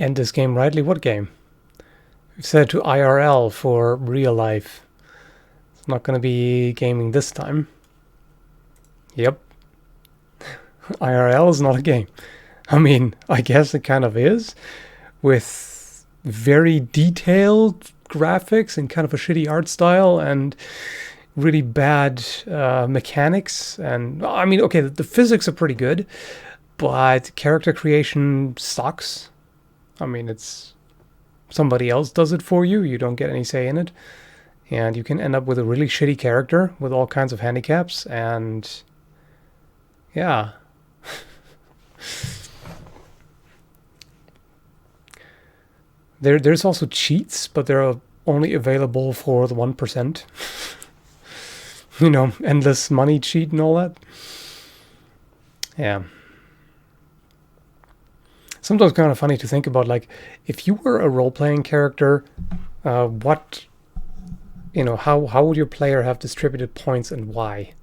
end this game rightly. What game? We've set it to IRL for real life. It's not going to be gaming this time. Yep. IRL is not a game. I mean, I guess it kind of is, with very detailed graphics and kind of a shitty art style and really bad mechanics. And I mean, okay, the physics are pretty good, but character creation sucks. I mean, it's somebody else does it for you. You don't get any say in it. And you can end up with a really shitty character with all kinds of handicaps. And yeah. There's also cheats, but they're only available for the 1%. You know, endless money cheat and all that. Yeah. Sometimes kind of funny to think about, like, if you were a role-playing character, what, you know, how would your player have distributed points and why?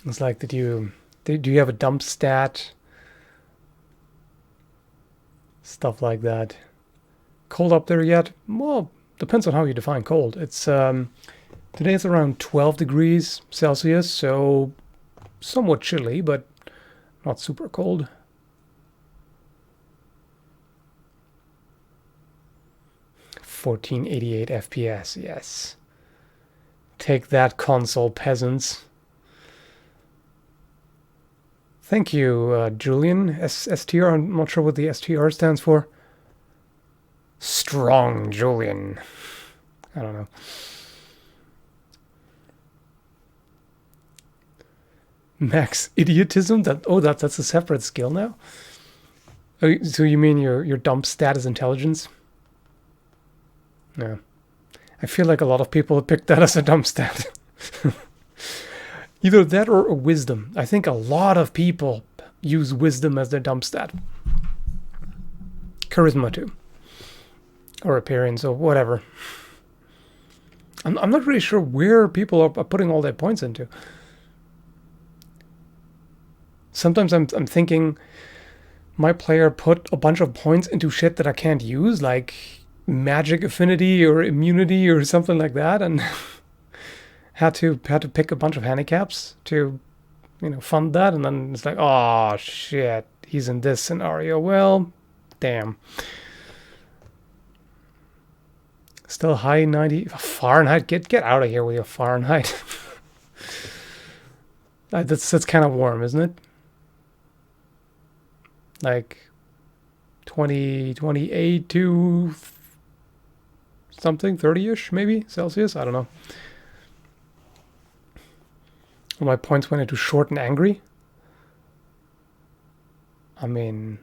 It's like, do you have a dump stat? Stuff like that. Cold up there yet? Well, depends on how you define cold. It's today it's around 12 degrees Celsius, so somewhat chilly, but not super cold. $1488 FPS, yes. Take that, console peasants. Thank you, Julian. STR, I'm not sure what the STR stands for. Strong Julian. I don't know. Max idiotism? That's a separate skill now? Oh, so you mean your dump stat is intelligence? No. I feel like a lot of people picked that as a dump stat. Either that or wisdom. I think a lot of people use wisdom as their dump stat. Charisma too. Or appearance or whatever. I'm not really sure where people are putting all their points into. Sometimes I'm thinking my player put a bunch of points into shit that I can't use, like magic affinity or immunity or something like that, and had to pick a bunch of handicaps to, you know, fund that. And then it's like, oh shit, he's in this scenario. Well, damn. Still high 90 Fahrenheit. Get out of here with your Fahrenheit. That's kind of warm, isn't it? Like 28 to something, 30-ish maybe Celsius. I don't know. Well, my points went into short and angry. I mean,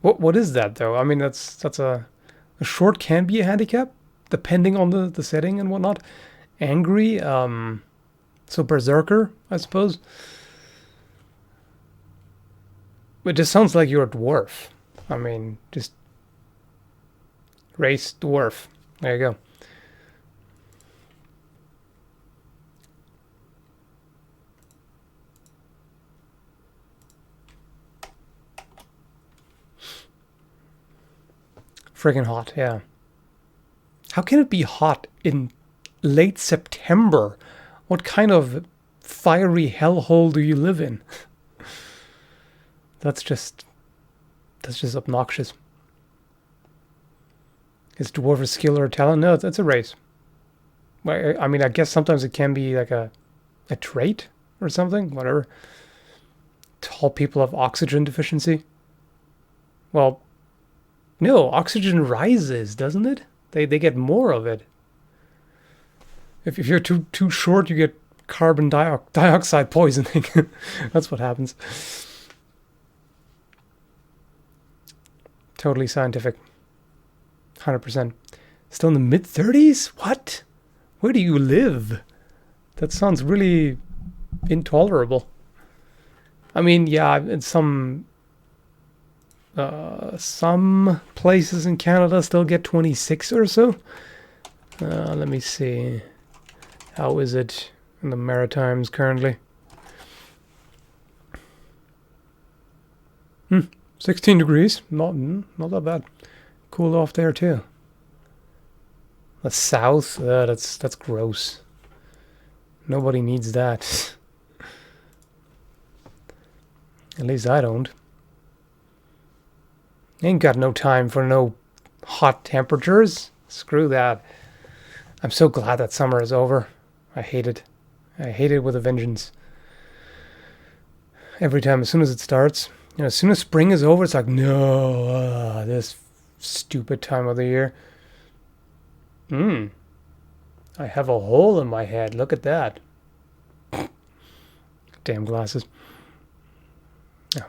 what is that though? I mean, that's a short can be a handicap depending on the setting and whatnot. Angry, so berserker, I suppose. It just sounds like you're a dwarf. I mean, just race dwarf. There you go. Friggin' hot, yeah. How can it be hot in late September? What kind of fiery hellhole do you live in? That's just obnoxious. Is dwarf a skill or a talent? No, that's a race. I mean, I guess sometimes it can be like a trait or something, whatever. Tall people have oxygen deficiency. Well, no, oxygen rises, doesn't it? They get more of it. If you're too short, you get carbon dioxide poisoning. That's what happens. Totally scientific. 100%. Still in the mid-30s? What? Where do you live? That sounds really intolerable. I mean, yeah, in some places in Canada still get 26 or so. Let me see. How is it in the Maritimes currently? 16 degrees. Not that bad. Cool off there too. The south, that's gross. Nobody needs that. At least I don't. Ain't got no time for no hot temperatures. Screw that. I'm so glad that summer is over. I hate it. I hate it with a vengeance. Every time, as soon as it starts, you know, as soon as spring is over, it's like, no, this stupid time of the year. I have a hole in my head. Look at that. Damn glasses. Yeah.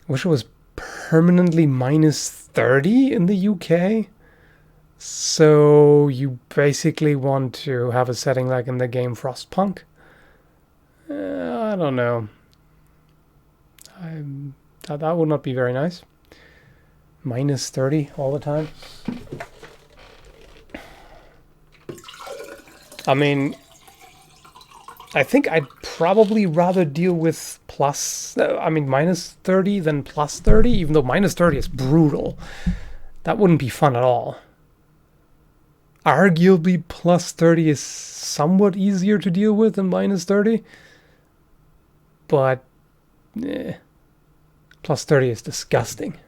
Wish it was permanently minus 30 in the UK. So you basically want to have a setting like in the game Frostpunk? I don't know. That would not be very nice. Minus 30 all the time. I mean, I think I'd probably rather deal with minus 30 than plus 30, even though minus 30 is brutal. That wouldn't be fun at all. Arguably, plus 30 is somewhat easier to deal with than minus 30. But, plus 30 is disgusting.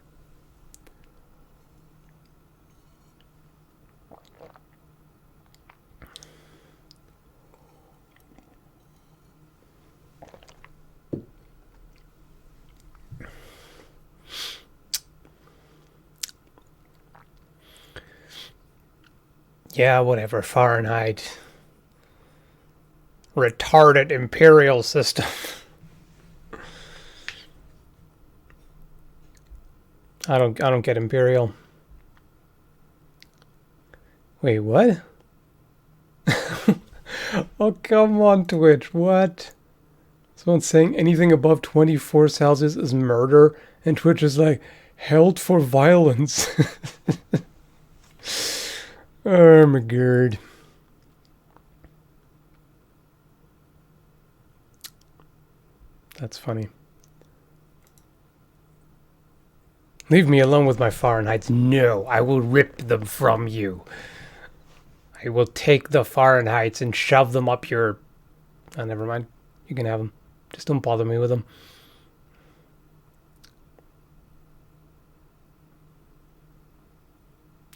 Yeah, whatever, Fahrenheit. Retarded imperial system. I don't get imperial. Wait, what? Oh, come on, Twitch. What? Someone's saying anything above 24 Celsius is murder, and Twitch is like, held for violence. Oh my god. That's funny. Leave me alone with my Fahrenheits. No, I will rip them from you. I will take the Fahrenheits and shove them up your... Oh, never mind. You can have them. Just don't bother me with them.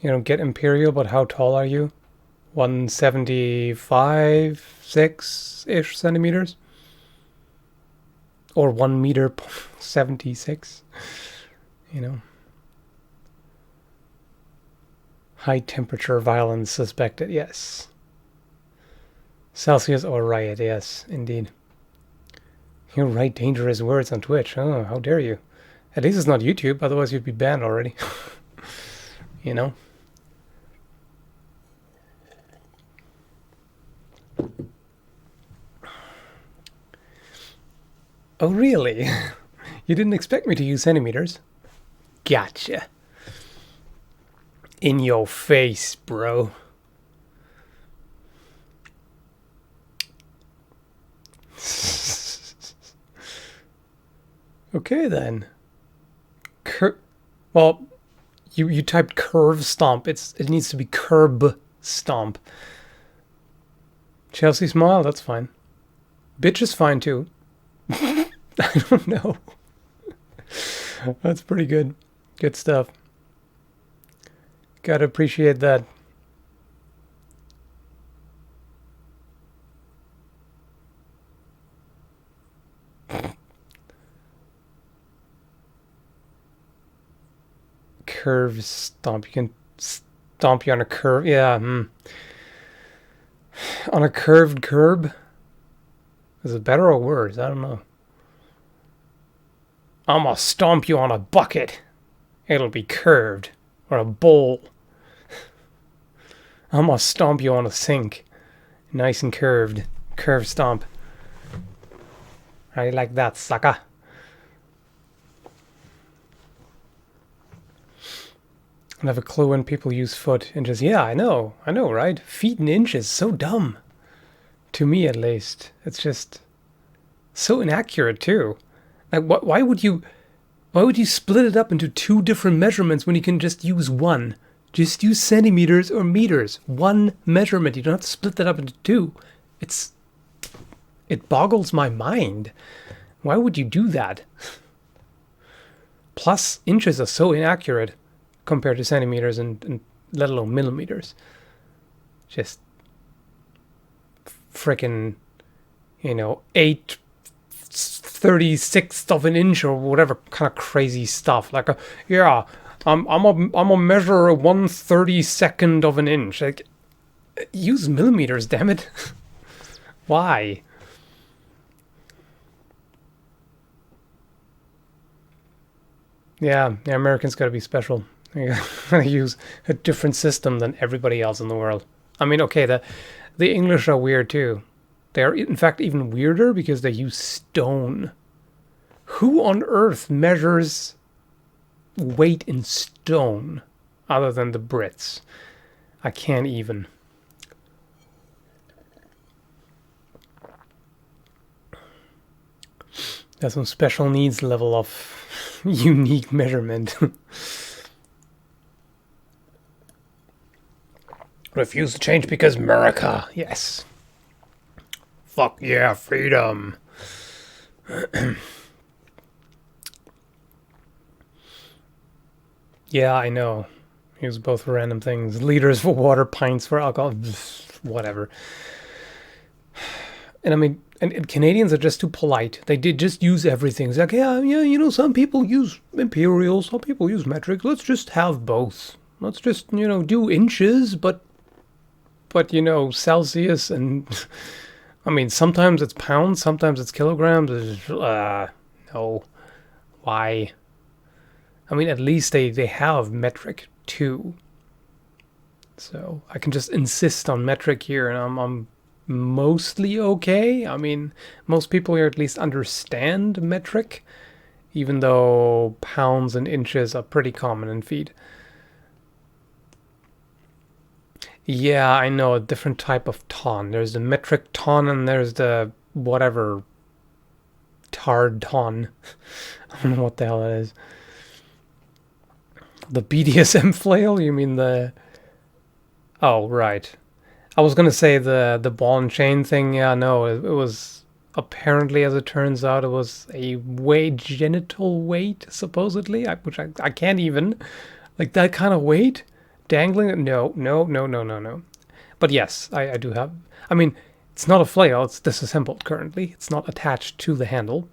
You don't get imperial, but how tall are you? 175, 6-ish centimeters? Or 1 meter 76? You know. High temperature violence suspected, yes. Celsius or riot, yes, indeed. You write dangerous words on Twitch. Oh, how dare you. At least it's not YouTube, otherwise you'd be banned already. You know? Oh, really? You didn't expect me to use centimeters? Gotcha. In your face, bro. Okay, then. Well, you typed curve stomp. It needs to be curb stomp. Chelsea smile, that's fine. Bitch is fine, too. I don't know. That's pretty good. Good stuff. Gotta appreciate that. Curve stomp. You can stomp you on a curve. Yeah. On a curved curb. Is it better or worse? I don't know. I'm gonna stomp you on a bucket. It'll be curved. Or a bowl. I'm gonna stomp you on a sink. Nice and curved. Curved stomp. How you like that, sucker? I have a clue when people use foot inches. Yeah, I know, right? Feet in inches, so dumb. To me, at least. It's just So inaccurate too. Like, why would you split it up into two different measurements when you can just use one? Just use centimeters or meters. One measurement. You don't have to split that up into two. It boggles my mind. Why would you do that? Plus, inches are so inaccurate compared to centimeters and let alone millimeters. Just frickin', 8/36 of an inch or whatever kind of crazy stuff. Like, yeah, I'm a measure a 1/32 of an inch. Like, use millimeters, damn it. Why? Yeah, the Americans gotta be special. They gotta use a different system than everybody else in the world. I mean, okay, the English are weird too. They're in fact even weirder because they use stone. Who on earth measures weight in stone other than the Brits? I can't even. That's some special needs level of unique measurement. Refuse to change because America. Yes. Fuck yeah, freedom. Yeah, I know. Use both for random things. Liters for water, pints for alcohol. Whatever. And I mean, and Canadians are just too polite. They did just use everything. It's like, yeah, some people use imperial, some people use metric. Let's just have both. Let's just, do inches, but Celsius and I mean, sometimes it's pounds, sometimes it's kilograms. No. Why? I mean, at least they have metric too. So I can just insist on metric here, and I'm mostly okay. I mean, most people here at least understand metric, even though pounds and inches are pretty common in feet. Yeah, I know, a different type of ton. There's the metric ton and there's the whatever tard ton. I don't know what the hell that is. The BDSM flail? You mean the... Oh, right. I was gonna say the ball and chain thing. Yeah, no, it was apparently, as it turns out, it was a genital weight, supposedly, which I can't even... Like, that kind of weight? Dangling? No. But yes, I do have... I mean, it's not a flail. It's disassembled currently. It's not attached to the handle.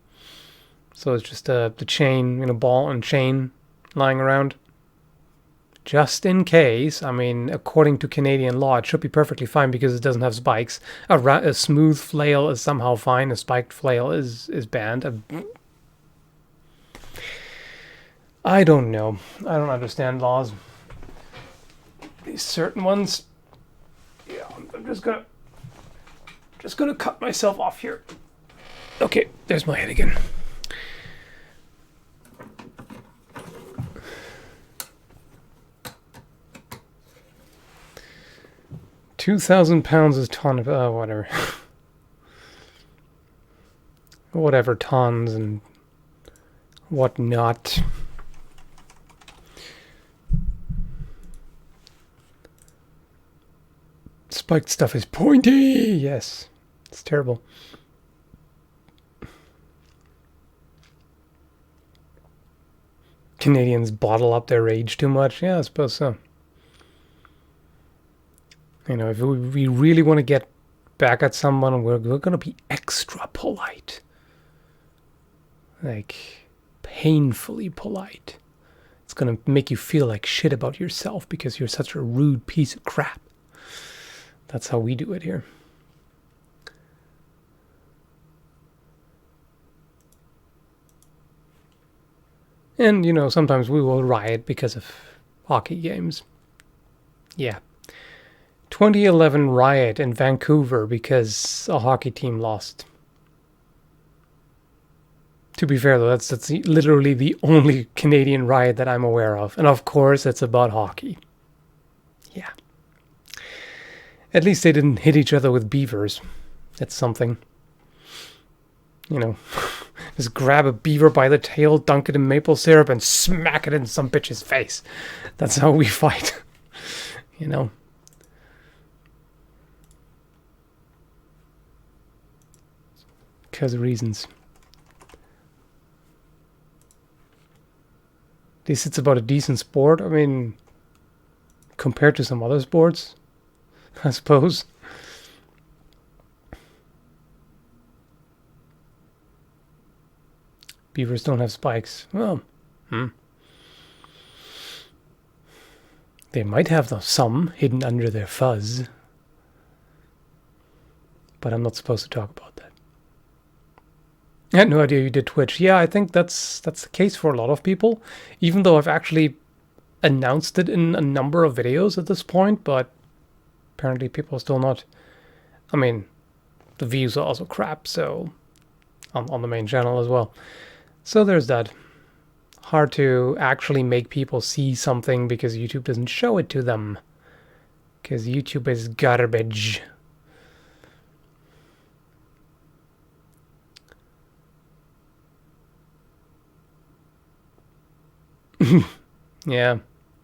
So it's just the chain, ball and chain lying around. Just in case. I mean, according to Canadian law, it should be perfectly fine because it doesn't have spikes. A smooth flail is somehow fine. A spiked flail is banned. I don't know. I don't understand laws. These certain ones. Yeah, I'm just gonna cut myself off here. Okay, there's my head again. £2,000 is ton of whatever. Whatever tons and whatnot. Spiked stuff is pointy. Yes, it's terrible. Canadians bottle up their rage too much. Yeah, I suppose so. If we really want to get back at someone, we're going to be extra polite. Like, painfully polite. It's going to make you feel like shit about yourself because you're such a rude piece of crap. That's how we do it here. And, sometimes we will riot because of hockey games. Yeah. 2011 riot in Vancouver because a hockey team lost. To be fair, though, that's literally the only Canadian riot that I'm aware of. And of course, it's about hockey. Yeah. At least they didn't hit each other with beavers. That's something. You know, just grab a beaver by the tail, dunk it in maple syrup, and smack it in some bitch's face. That's how we fight. You know. Because of reasons. At least it's about a decent sport. I mean, compared to some other sports, I suppose. Beavers don't have spikes. Well, they might have some hidden under their fuzz. But I'm not supposed to talk about that. I had no idea you did Twitch. Yeah, I think that's the case for a lot of people. Even though I've actually announced it in a number of videos at this point, but apparently people are still not. I mean, the views are also crap, so on the main channel as well. So there's that. Hard to actually make people see something because YouTube doesn't show it to them. Because YouTube is garbage. Yeah,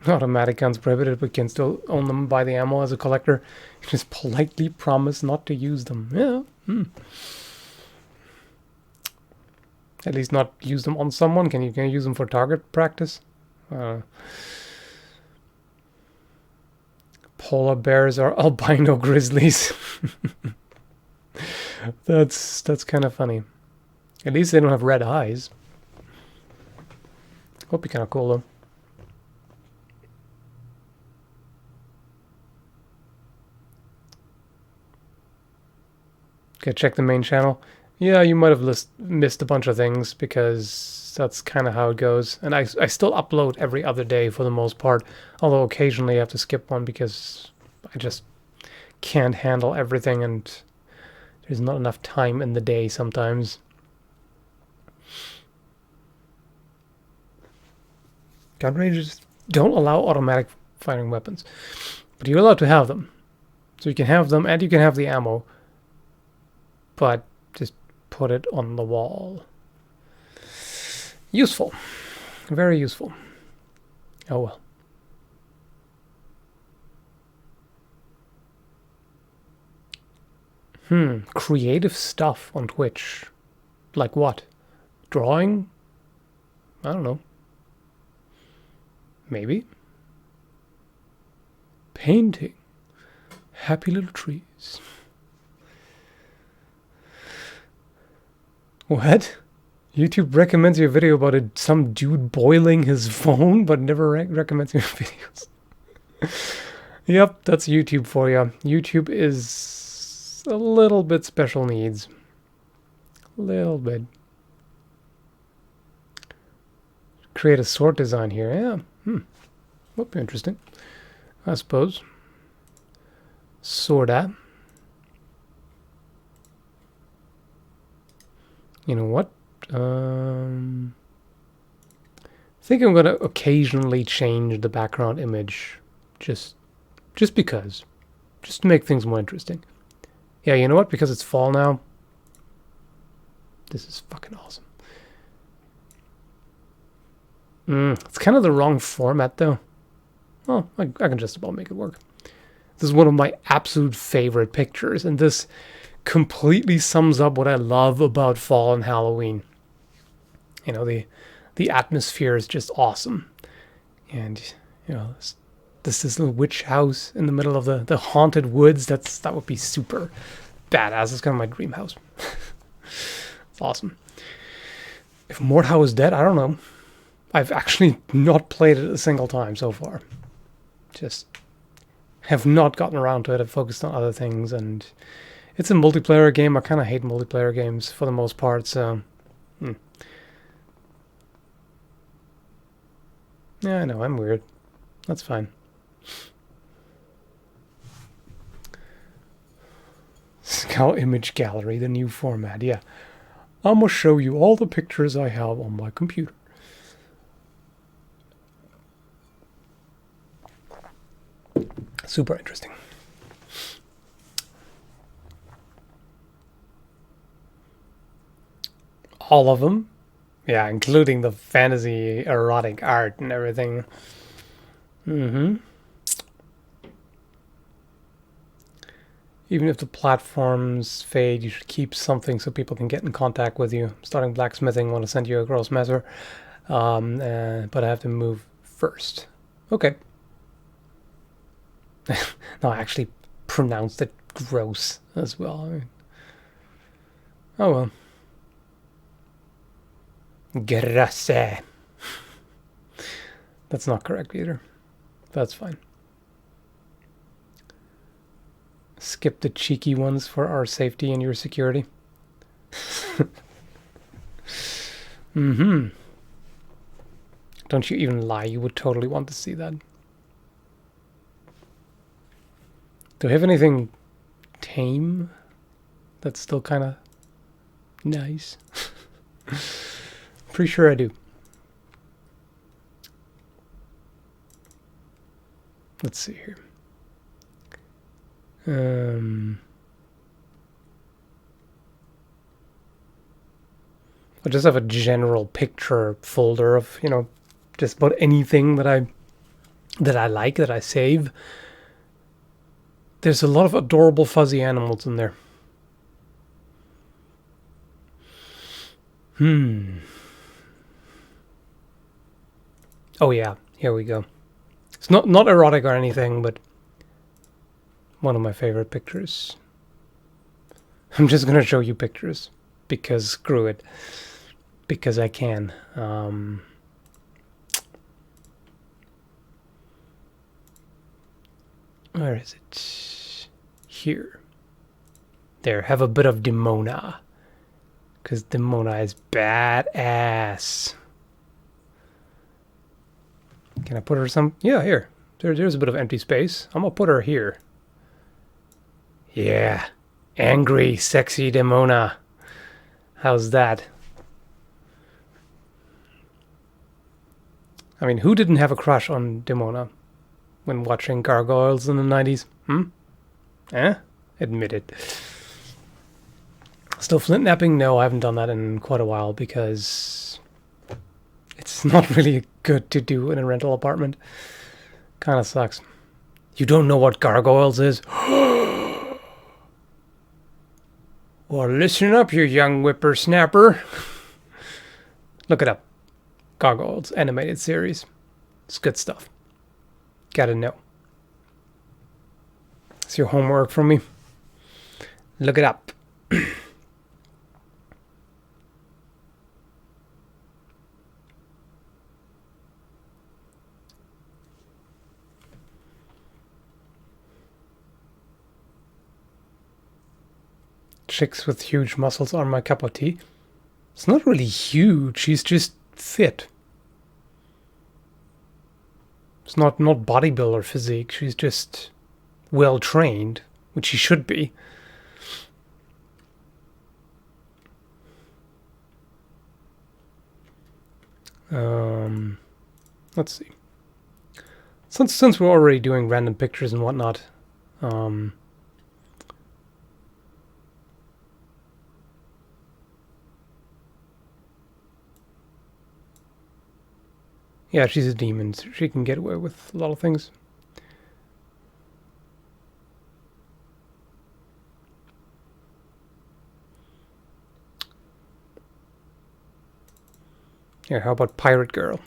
automatic guns prohibited, but can still own them, buy the ammo as a collector. You just politely promise not to use them. Yeah. At least not use them on someone. Can you use them for target practice? Polar bears are albino grizzlies. That's kind of funny. At least they don't have red eyes. Would be kind of cool though. Okay, check the main channel. Yeah, you might have missed a bunch of things because that's kind of how it goes. And I still upload every other day for the most part, although occasionally I have to skip one because I just can't handle everything and there's not enough time in the day sometimes. Gun ranges don't allow automatic firing weapons, but you're allowed to have them. So you can have them and you can have the ammo, but just put it on the wall. Useful. Very useful. Oh well. Creative stuff on Twitch. Like what? Drawing? I don't know. Maybe. Painting. Happy little trees. What? YouTube recommends you a video about some dude boiling his phone, but never recommends you videos. Yep, that's YouTube for you. YouTube is a little bit special needs. A little bit. Create a sword design here. Yeah. Would be interesting, I suppose. Sorta. You know what? I think I'm gonna occasionally change the background image, just because, just to make things more interesting. Yeah, you know what? Because it's fall now. This is fucking awesome. It's kind of the wrong format though. Oh, I can just about make it work. This is one of my absolute favorite pictures, and this completely sums up what I love about fall and Halloween. You know, the atmosphere is just awesome. And, you know, this little witch house in the middle of the haunted woods, that would be super badass. It's kind of my dream house. It's awesome. If Mordhau is dead, I don't know. I've actually not played it a single time so far. Just have not gotten around to it. I've focused on other things, and it's a multiplayer game. I kind of hate multiplayer games for the most part, so... Yeah, I know, I'm weird. That's fine. Scout Image Gallery, the new format, yeah. I'm gonna show you all the pictures I have on my computer. Super interesting. All of them. Yeah, including the fantasy erotic art and everything. Mm-hmm. Even if the platforms fade, you should keep something so people can get in contact with you. Starting blacksmithing, want to send you a gross measure. But I have to move first. Okay. No, I actually pronounced it gross as well. I mean, oh well. Grasse. That's not correct either. That's fine. Skip the cheeky ones for our safety and your security. Mm-hmm. Don't you even lie, you would totally want to see that. Do we have anything tame that's still kind of nice? Pretty sure I do. Let's see here. I just have a general picture folder of, you know, just about anything that I like, that I save. There's a lot of adorable fuzzy animals in there. Oh yeah, here we go. It's not erotic or anything, but one of my favorite pictures. I'm just gonna show you pictures because screw it. Because I can. Where is it? Here. There, have a bit of Damona. Because Damona is badass. Can I put her some? Yeah, here. There's a bit of empty space. I'm gonna put her here. Yeah. Angry, sexy Damona. How's that? I mean, who didn't have a crush on Damona when watching Gargoyles in the 90s? Eh? Admit it. Still flint napping? No, I haven't done that in quite a while because it's not really good to do in a rental apartment. Kind of sucks. You don't know what Gargoyles is? Well, listen up, you young whippersnapper. Look it up. Gargoyles animated series. It's good stuff. Gotta know. It's your homework from me. Look it up. Chicks with huge muscles are my cup of tea. It's not really huge, she's just fit. It's not bodybuilder physique, she's just well trained, which she should be. Let's see. Since we're already doing random pictures and whatnot, yeah, she's a demon. So she can get away with a lot of things. Here, how about Pirate Girl?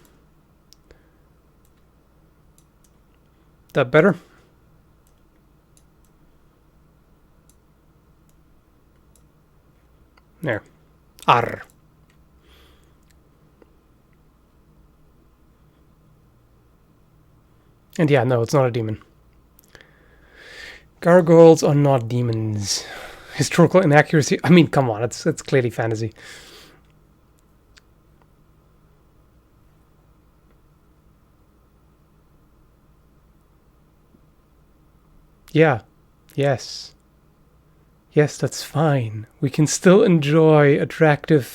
That better? There. Arr. And yeah, no, it's not a demon. Gargoyles are not demons. Historical inaccuracy. I mean, come on, it's clearly fantasy. Yeah. Yes. Yes, that's fine. We can still enjoy attractive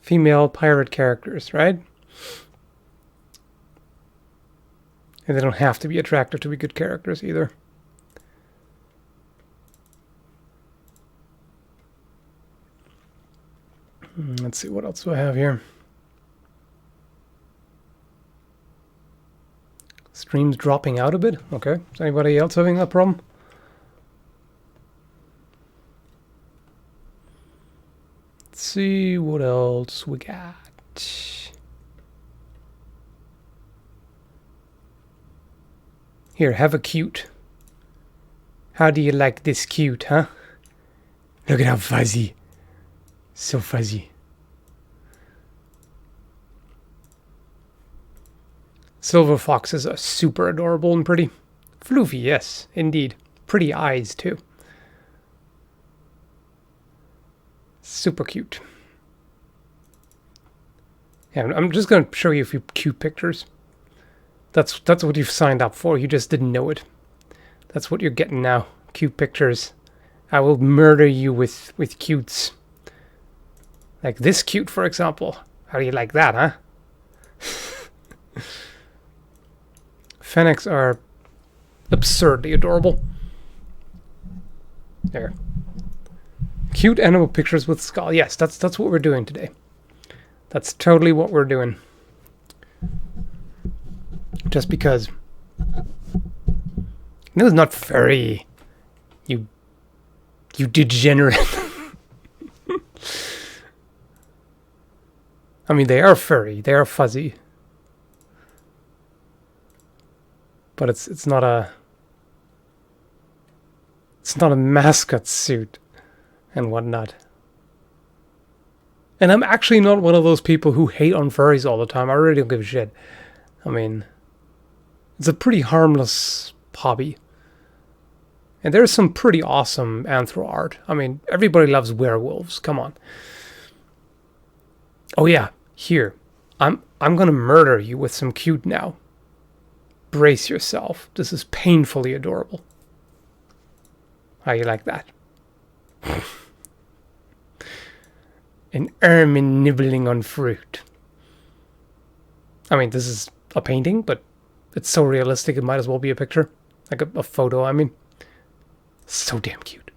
female pirate characters, right? And they don't have to be attractive to be good characters either. Let's see, what else do I have here? Stream's dropping out a bit. Okay. Is anybody else having that problem? Let's see what else we got. Here, have a cute. How do you like this cute, huh? Look at how fuzzy. So fuzzy. Silver foxes are super adorable and pretty. Floofy, yes, indeed. Pretty eyes, too. Super cute. Yeah, I'm just going to show you a few cute pictures. That's what you've signed up for. You just didn't know it. That's what you're getting now. Cute pictures. I will murder you with cutes. Like this cute, for example. How do you like that, huh? Fanox are absurdly adorable. There. Cute animal pictures with skull. Yes, that's what we're doing today. That's totally what we're doing. Just because. No, it's not furry. You degenerate. I mean, they are furry. They are fuzzy. But it's not a mascot suit and whatnot. And I'm actually not one of those people who hate on furries all the time. I really don't give a shit. I mean, it's a pretty harmless hobby. And there's some pretty awesome anthro art. I mean, everybody loves werewolves. Come on. Oh yeah, here. I'm gonna murder you with some cute now. Brace yourself. This is painfully adorable. How you like that? An Airman nibbling on fruit. I mean, this is a painting, but it's so realistic it might as well be a picture. Like a photo, I mean. So damn cute.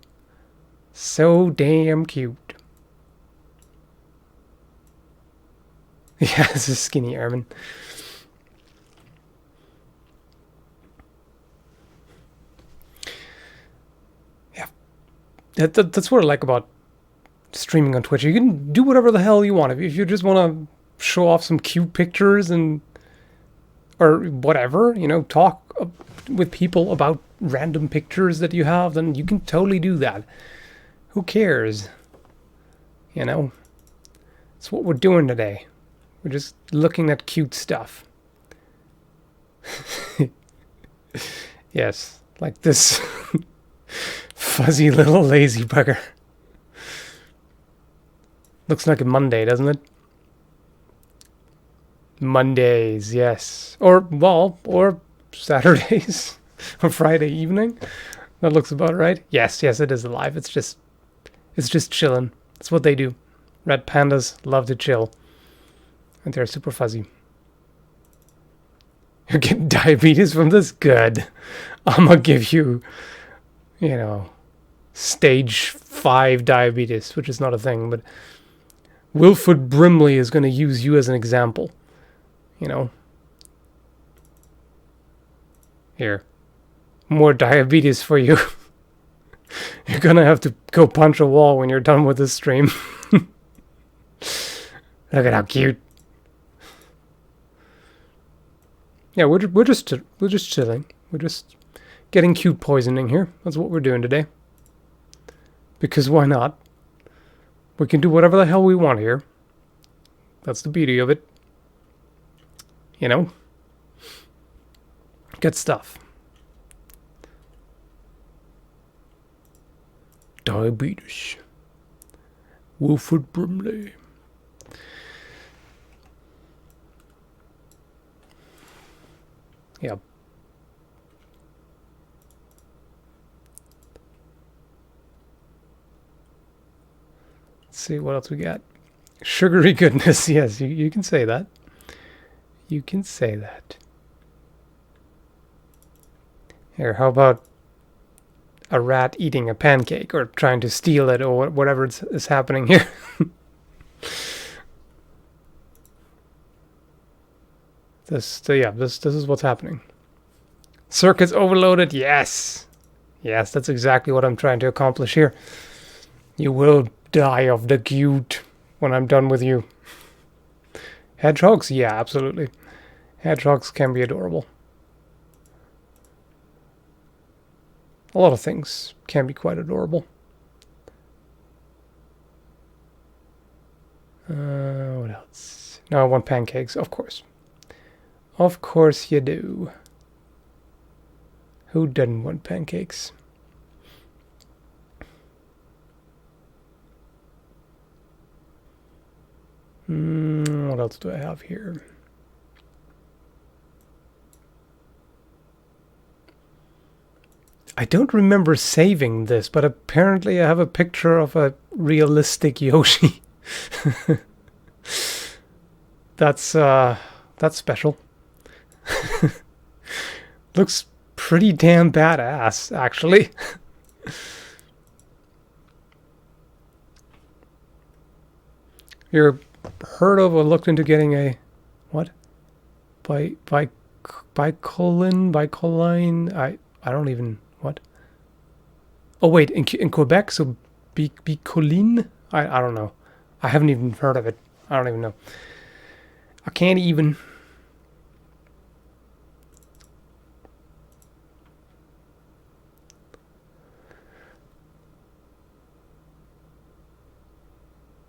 So damn cute. Yeah, this is skinny Airman. Yeah. That's what I like about streaming on Twitch. You can do whatever the hell you want. If you just want to show off some cute pictures and or whatever, you know, talk with people about random pictures that you have, then you can totally do that. Who cares? You know? It's what we're doing today. We're just looking at cute stuff. Yes, like this fuzzy little lazy bugger. Looks like a Monday, doesn't it? Mondays, yes. Or Saturdays. Or Friday evening. That looks about right. Yes, it is alive. It's just chilling. That's what they do. Red pandas love to chill. And they're super fuzzy. You're getting diabetes from this? Good. I'm gonna give you, you know, stage 5 diabetes, which is not a thing, but Wilford Brimley is gonna use you as an example. You know. Here. More diabetes for you. You're gonna have to go punch a wall when you're done with this stream. Look at how cute. Yeah, we're just chilling. We're just getting cute poisoning here. That's what we're doing today. Because why not? We can do whatever the hell we want here. That's the beauty of it. You know? Good stuff. Diabetes. Wilford Brimley. Yeah. Let's see what else we got. Sugary goodness. Yes, you can say that. You can say that. Here, how about a rat eating a pancake or trying to steal it or whatever is happening here? This is what's happening. Circuits overloaded. Yes. Yes, that's exactly what I'm trying to accomplish here. You will die of the cute when I'm done with you. Hedgehogs? Yeah, absolutely. Hedgehogs can be adorable. A lot of things can be quite adorable. What else? No, I want pancakes, of course. Of course you do. Who doesn't want pancakes? What else do I have here? I don't remember saving this, but apparently I have a picture of a realistic Yoshi. That's special. Looks pretty damn badass, actually. You're heard of or looked into getting a what? Bicoline? I don't even what? Oh wait, in Quebec, so bicoline? I don't know. I haven't even heard of it. I don't even know. I can't even.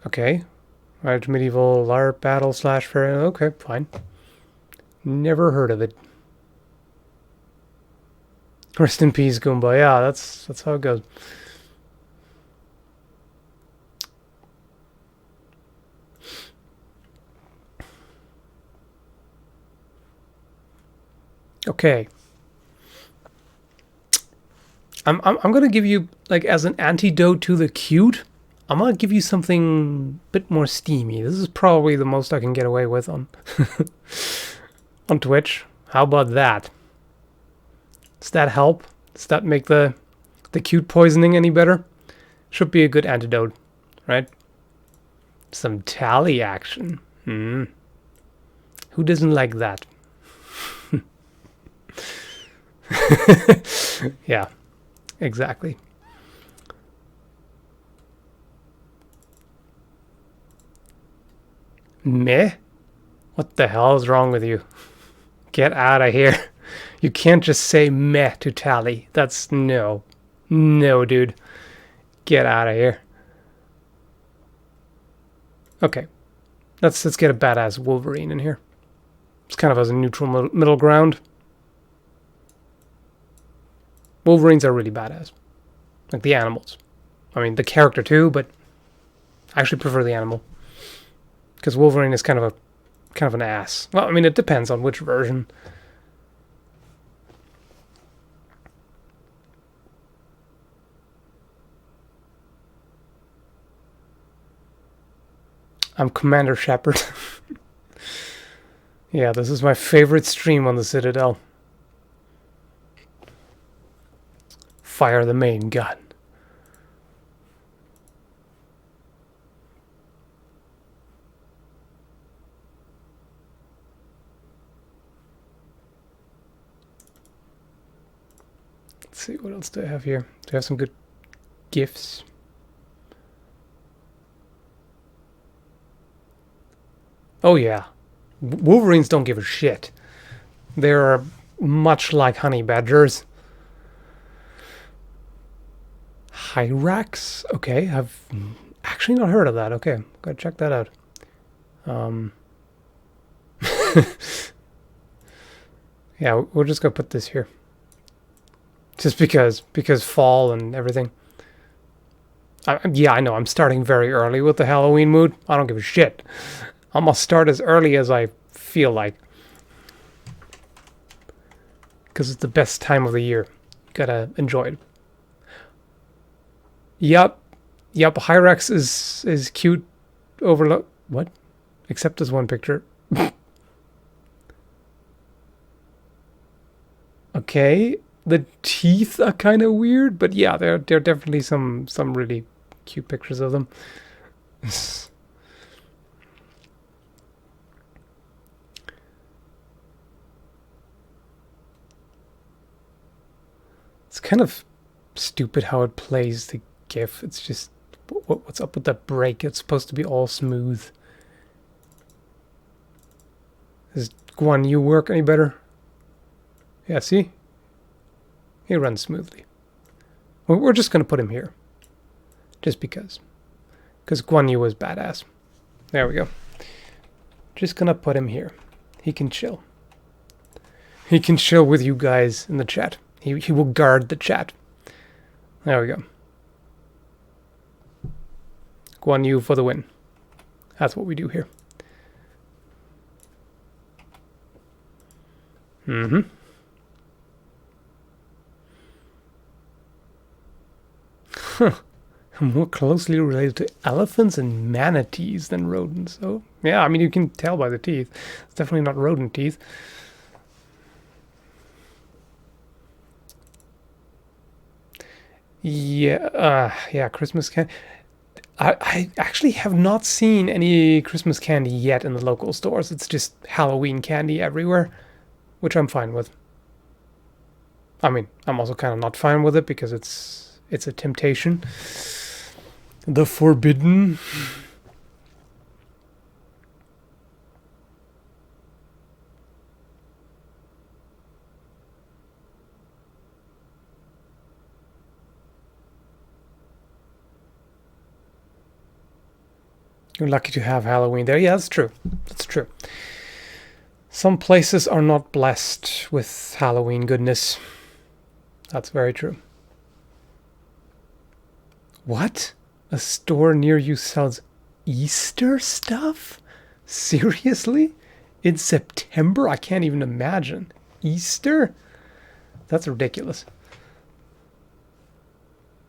Okay. Right, medieval LARP battle slash fair. Okay, fine. Never heard of it. Rest in peace, Goomba. Yeah, that's how it goes. Okay. I'm gonna give you, like, as an antidote to the cute, I'm gonna give you something a bit more steamy. This is probably the most I can get away with on on Twitch. How about that? Does that help? Does that make the cute poisoning any better? Should be a good antidote, right? Some tally action. Who doesn't like that? Yeah, exactly. Meh? What the hell is wrong with you? Get out of here. You can't just say meh to Tally. That's no. No, dude. Get out of here. Okay. Let's get a badass Wolverine in here. It's kind of as a neutral middle ground. Wolverines are really badass. Like the animals. I mean, the character too, but I actually prefer the animal. Because Wolverine is kind of an ass. Well, I mean, it depends on which version. I'm Commander Shepard. Yeah, this is my favorite stream on the Citadel. Fire the main gun. Let's see, what else do I have here? Do I have some good gifts? Oh yeah. Wolverines don't give a shit. They're much like honey badgers. Hyraxes? Okay, I've actually not heard of that. Okay, gotta check that out. Yeah, we're just gonna put this here. Just because fall and everything. Yeah, I know, I'm starting very early with the Halloween mood. I don't give a shit. I'm gonna start as early as I feel like. Because it's the best time of the year. Gotta enjoy it. Yep. Hyraxes is cute. Overlook. What? Except as one picture. Okay. The teeth are kind of weird, but yeah, there are definitely some really cute pictures of them. It's kind of stupid how it plays the GIF. It's just, what's up with that break? It's supposed to be all smooth. Does Guan Yu work any better? Yeah, see? He runs smoothly. We're just going to put him here. Just because. Because Guan Yu is badass. There we go. Just going to put him here. He can chill. He can chill with you guys in the chat. He will guard the chat. There we go. Guan Yu for the win. That's what we do here. Mm-hmm. Huh. More closely related to elephants and manatees than rodents. So, yeah, I mean, you can tell by the teeth. It's definitely not rodent teeth. Yeah, Christmas candy. I actually have not seen any Christmas candy yet in the local stores. It's just Halloween candy everywhere, which I'm fine with. I mean, I'm also kind of not fine with it because it's a temptation. The forbidden. You're lucky to have Halloween there. Yeah, that's true. That's true. Some places are not blessed with Halloween goodness. That's very true. What? A store near you sells Easter stuff? Seriously? In September? I can't even imagine. Easter? That's ridiculous.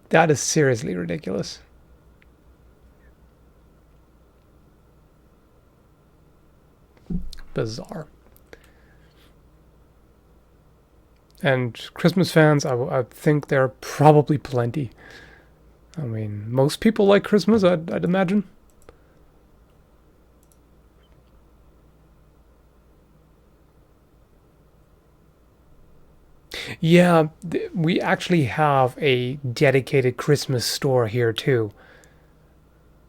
That is seriously ridiculous. Bizarre. And Christmas fans, I think there are probably plenty. I mean, most people like Christmas, I'd imagine. Yeah, we actually have a dedicated Christmas store here too.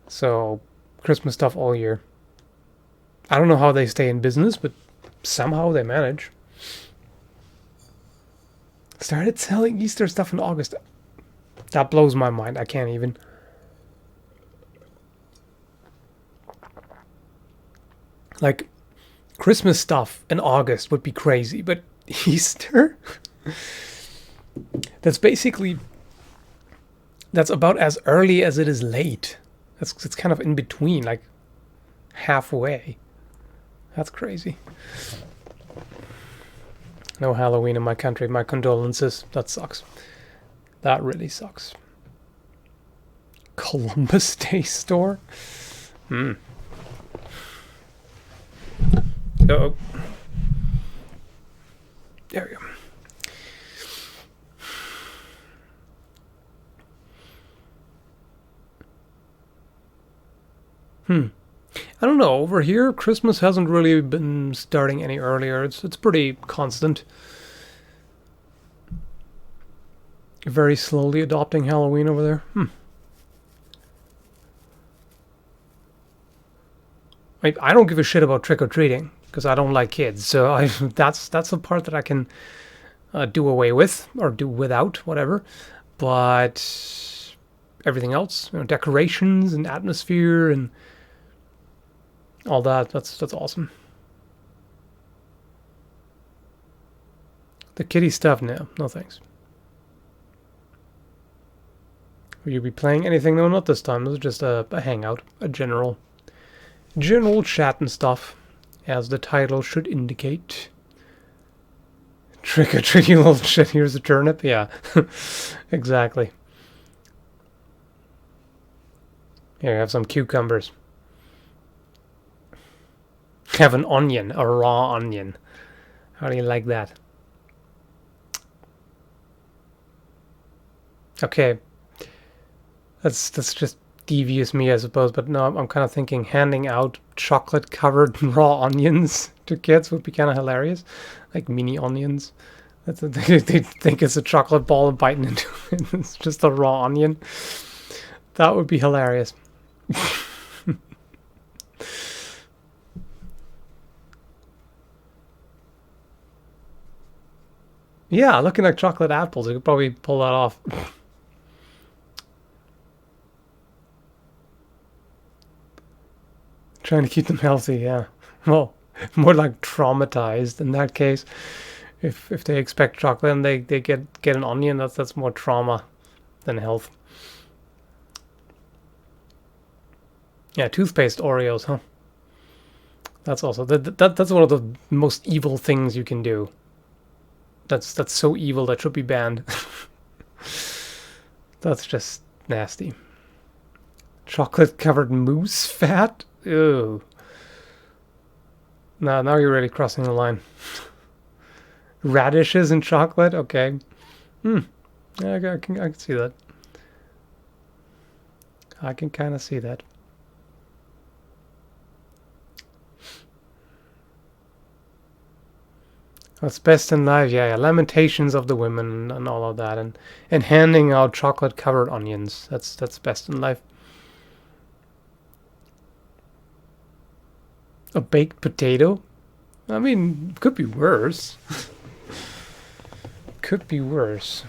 So, Christmas stuff all year. I don't know how they stay in business, but somehow they manage. Started selling Easter stuff in August. That blows my mind. I can't even. Like, Christmas stuff in August would be crazy, but Easter? That's basically... That's about as early as it is late. It's kind of in between, like halfway. That's crazy. No Halloween in my country. My condolences. That sucks. That really sucks. Columbus Day store? Hmm. Uh-oh. There we go. I don't know. Over here, Christmas hasn't really been starting any earlier. It's pretty constant. Very slowly adopting Halloween over there. I don't give a shit about trick-or-treating because I don't like kids. So that's the part that I can do away with or do without, whatever. But everything else, decorations and atmosphere and all that, that's awesome. The kitty stuff, no thanks. Will you be playing anything? No, not this time. This is just a hangout, a general chat and stuff, as the title should indicate. Trick or treat, you little shit. Here's a turnip. Yeah, exactly. Here, have some cucumbers. Have an onion, a raw onion. How do you like that? Okay. That's just devious me, I suppose, but no, I'm kind of thinking handing out chocolate-covered raw onions to kids would be kind of hilarious. Like mini onions. That's the thing. They think it's a chocolate ball and biting into it. It's just a raw onion. That would be hilarious. Yeah, looking like chocolate apples, I could probably pull that off. Trying to keep them healthy, yeah. Well, more like traumatized in that case. If they expect chocolate and they get an onion, that's more trauma than health. Yeah, toothpaste Oreos, huh? That's also that's one of the most evil things you can do. That's so evil that should be banned. That's just nasty. Chocolate covered moose fat? Ew. Now you're really crossing the line. Radishes and chocolate? Okay. Yeah, I can see that. I can kind of see that. What's best in life? Yeah, lamentations of the women and all of that, and handing out chocolate covered onions. That's best in life. A baked potato? I mean, could be worse. Could be worse.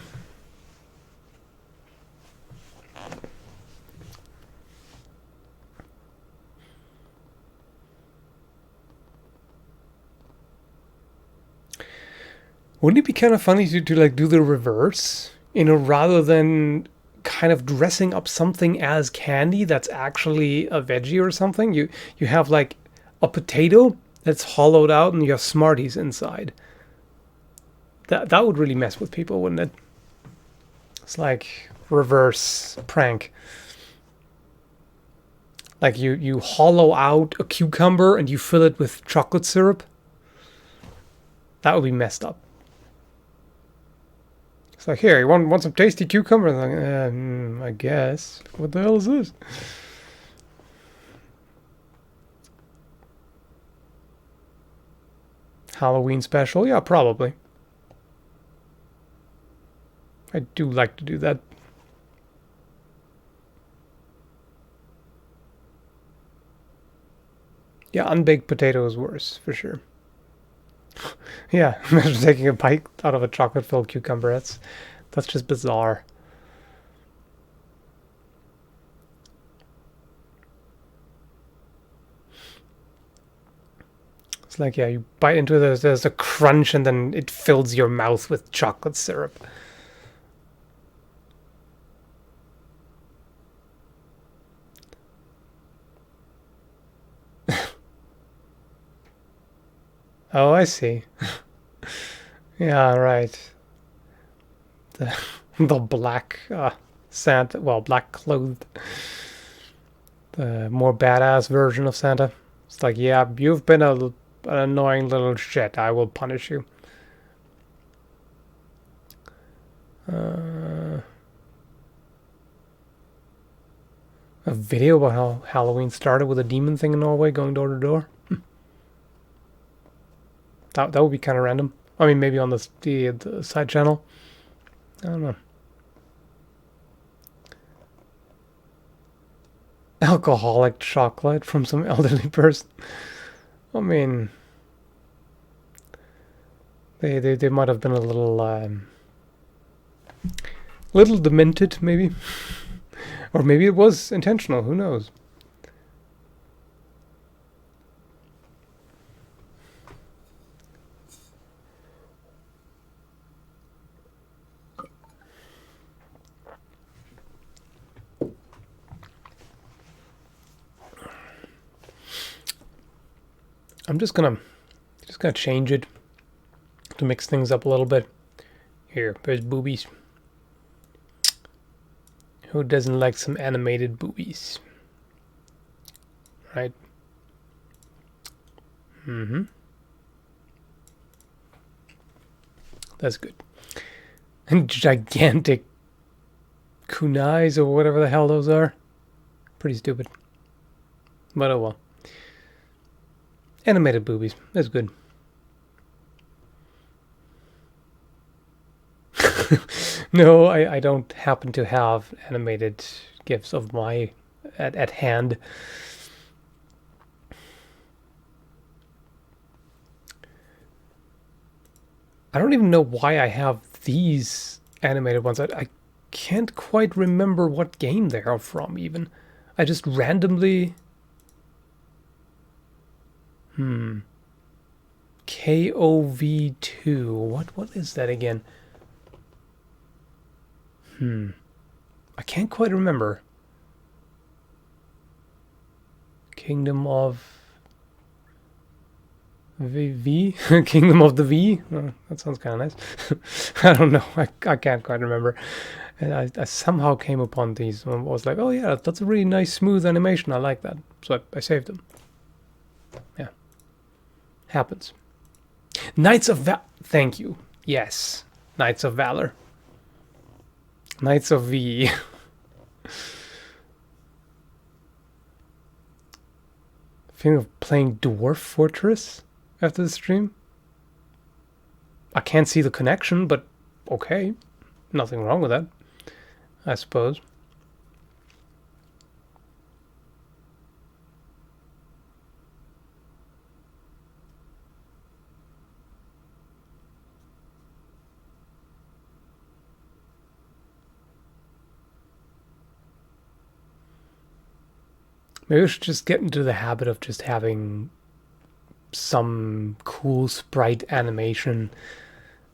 Wouldn't it be kind of funny to like do the reverse? You know, rather than kind of dressing up something as candy that's actually a veggie or something, you have like a potato that's hollowed out and you have Smarties inside. That would really mess with people, wouldn't it? It's like reverse prank. Like you hollow out a cucumber and you fill it with chocolate syrup. That would be messed up. It's like, here, you want some tasty cucumber? Like, I guess. What the hell is this? Halloween special? Yeah, probably. I do like to do that. Yeah, unbaked potato is worse, for sure. Yeah, imagine taking a bite out of a chocolate-filled cucumber. That's just bizarre. It's like, yeah, you bite into it, there's a crunch, and then it fills your mouth with chocolate syrup. Oh, I see. Yeah, right. The black Santa, well, black clothed, the more badass version of Santa. It's like, yeah, you've been an annoying little shit. I will punish you. A video about how Halloween started with a demon thing in Norway going door to door. That would be kind of random. I mean, maybe on the side channel. I don't know. Alcoholic chocolate from some elderly person. I mean, they might have been a little demented, maybe, or maybe it was intentional. Who knows? I'm just gonna change it to mix things up a little bit. Here, there's boobies. Who doesn't like some animated boobies? Right? That's good. And gigantic kunais or whatever the hell those are. Pretty stupid. But oh well. Animated boobies. That's good. No, I don't happen to have animated GIFs of my at hand. I don't even know why I have these animated ones. I can't quite remember what game they are from, even. I just randomly... KOV2. What is that again? I can't quite remember. Kingdom of... V? Kingdom of the V? Oh, that sounds kind of nice. I don't know. I can't quite remember. And I somehow came upon these and was like, oh yeah, that's a really nice smooth animation. I like that. So I saved them. Yeah. Happens. Knights of Thank you. Yes. Knights of Valor. Knights of V. Feeling of playing Dwarf Fortress after the stream. I can't see the connection, but okay. Nothing wrong with that, I suppose. Maybe we should just get into the habit of just having some cool sprite animation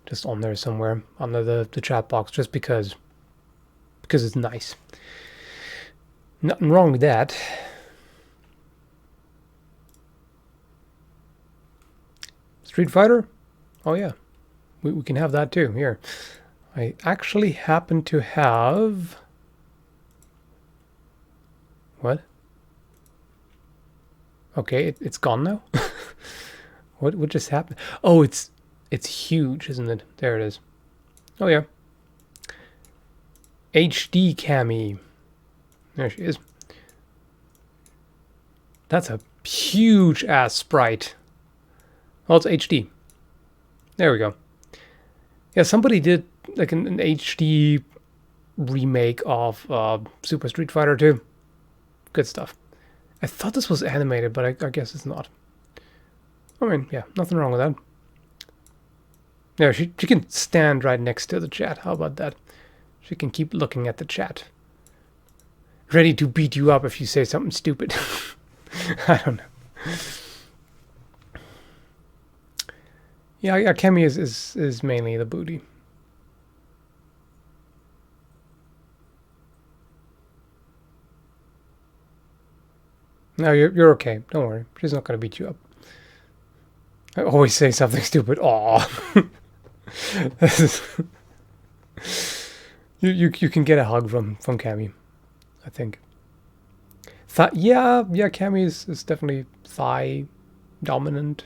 just on there somewhere under the chat box, just because it's nice. Nothing wrong with that. Street Fighter? Oh yeah, we can have that too. Here, I actually happen to have... What? Okay, it's gone now. What just happened? Oh, it's huge, isn't it? There it is. Oh yeah. HD Cammy. There she is. That's a huge ass sprite. Well, it's HD. There we go. Yeah, somebody did like an HD remake of Super Street Fighter 2. Good stuff. I thought this was animated, but I guess it's not. I mean, yeah, nothing wrong with that. Yeah, she can stand right next to the chat. How about that? She can keep looking at the chat. Ready to beat you up if you say something stupid. I don't know. Yeah, Cammy is mainly the booty. No, you're okay. Don't worry. She's not gonna beat you up. I always say something stupid. Aw. you can get a hug from Cammy, I think. Yeah, Cammy is definitely thigh dominant.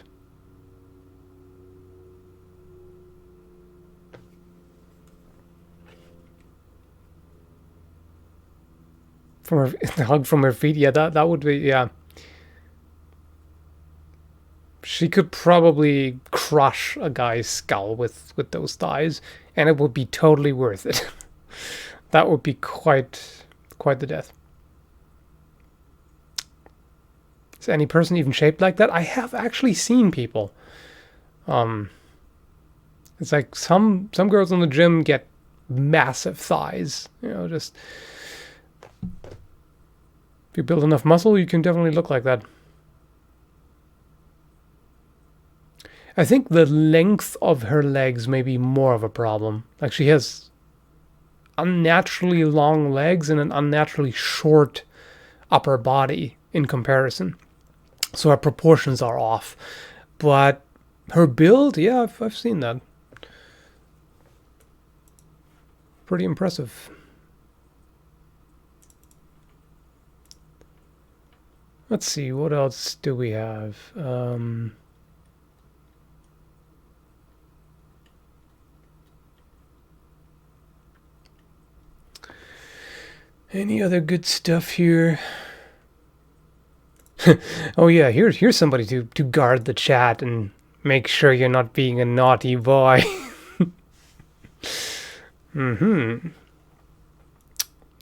From her, the hug from her feet, yeah, that would be, yeah. She could probably crush a guy's skull with those thighs, and it would be totally worth it. That would be quite the death. Is any person even shaped like that? I have actually seen people. It's like some girls in the gym get massive thighs. You know, just... If you build enough muscle, you can definitely look like that. I think the length of her legs may be more of a problem. Like, she has unnaturally long legs and an unnaturally short upper body in comparison. So her proportions are off. But her build, yeah, I've seen that. Pretty impressive. Let's see, what else do we have? Any other good stuff here? Oh yeah, here's somebody to guard the chat and make sure you're not being a naughty boy. Mm-hmm.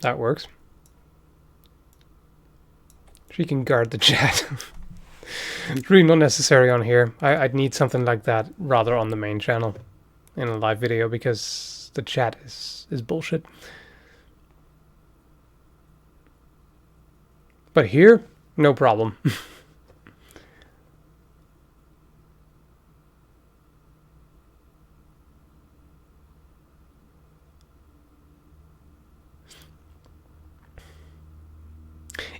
That works. She can guard the chat. It's really not necessary on here. I'd need something like that rather on the main channel in a live video because the chat is bullshit. But here, no problem.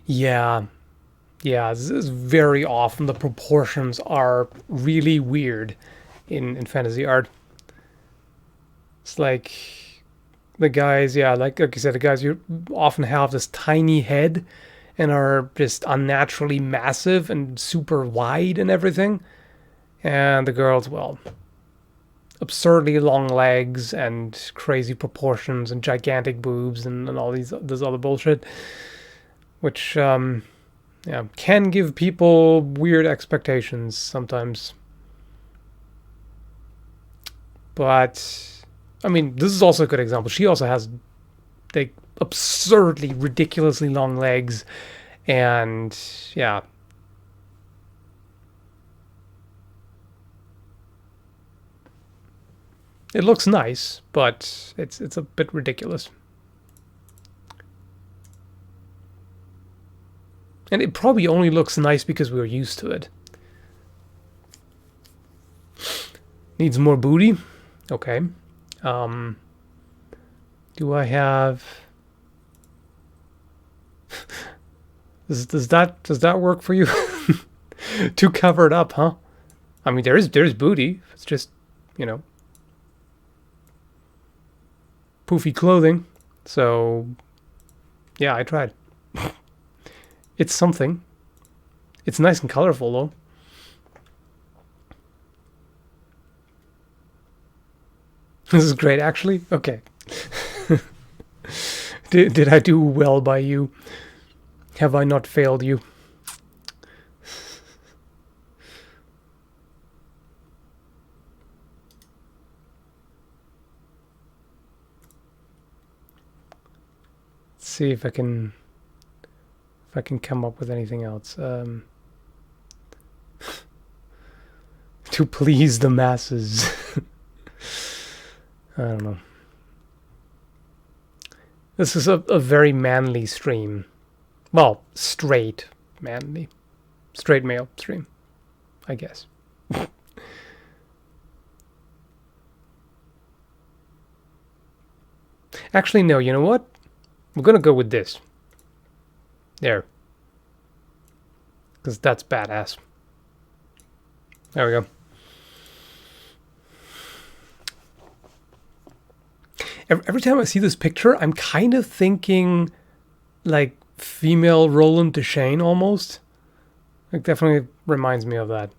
Yeah. Yeah, this is very often the proportions are really weird in fantasy art. It's like the guys, yeah, like you said, the guys you often have this tiny head and are just unnaturally massive and super wide and everything. And the girls, well, absurdly long legs and crazy proportions and gigantic boobs and all this other bullshit, which yeah, can give people weird expectations sometimes. But I mean, this is also a good example. She also has like absurdly, ridiculously long legs, and yeah. It looks nice, but it's a bit ridiculous. And it probably only looks nice because we're used to it. Needs more booty. Okay. Do I have... does that work for you? Too covered up, huh? I mean, there's booty. It's just, you know, poofy clothing. So, yeah, I tried. It's something. It's nice and colorful, though. This is great, actually. Okay. Did I do well by you? Have I not failed you? Let's see if I can come up with anything else. To please the masses. I don't know. This is a very manly stream. Well, straight manly. Straight male stream, I guess. Actually, no, you know what? We're gonna go with this. There. Because that's badass. There we go. Every time I see this picture, I'm kind of thinking like female Roland Deschain almost. It definitely reminds me of that.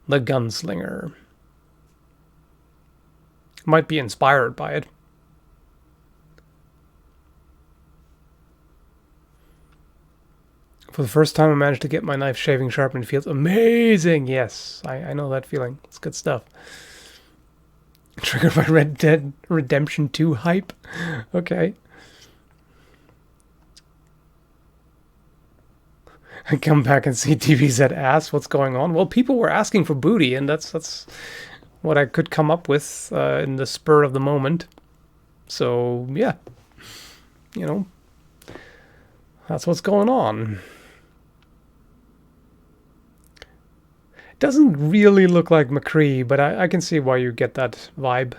The gunslinger. Might be inspired by it. For the first time, I managed to get my knife shaving sharp and it feels amazing. Yes, I know that feeling. It's good stuff. Triggered by Red Dead Redemption 2 hype. Okay. I come back and see TVZ ass. What's going on? Well, people were asking for booty, and that's what I could come up with in the spur of the moment. So, yeah. You know, that's what's going on. Doesn't really look like McCree, but I can see why you get that vibe.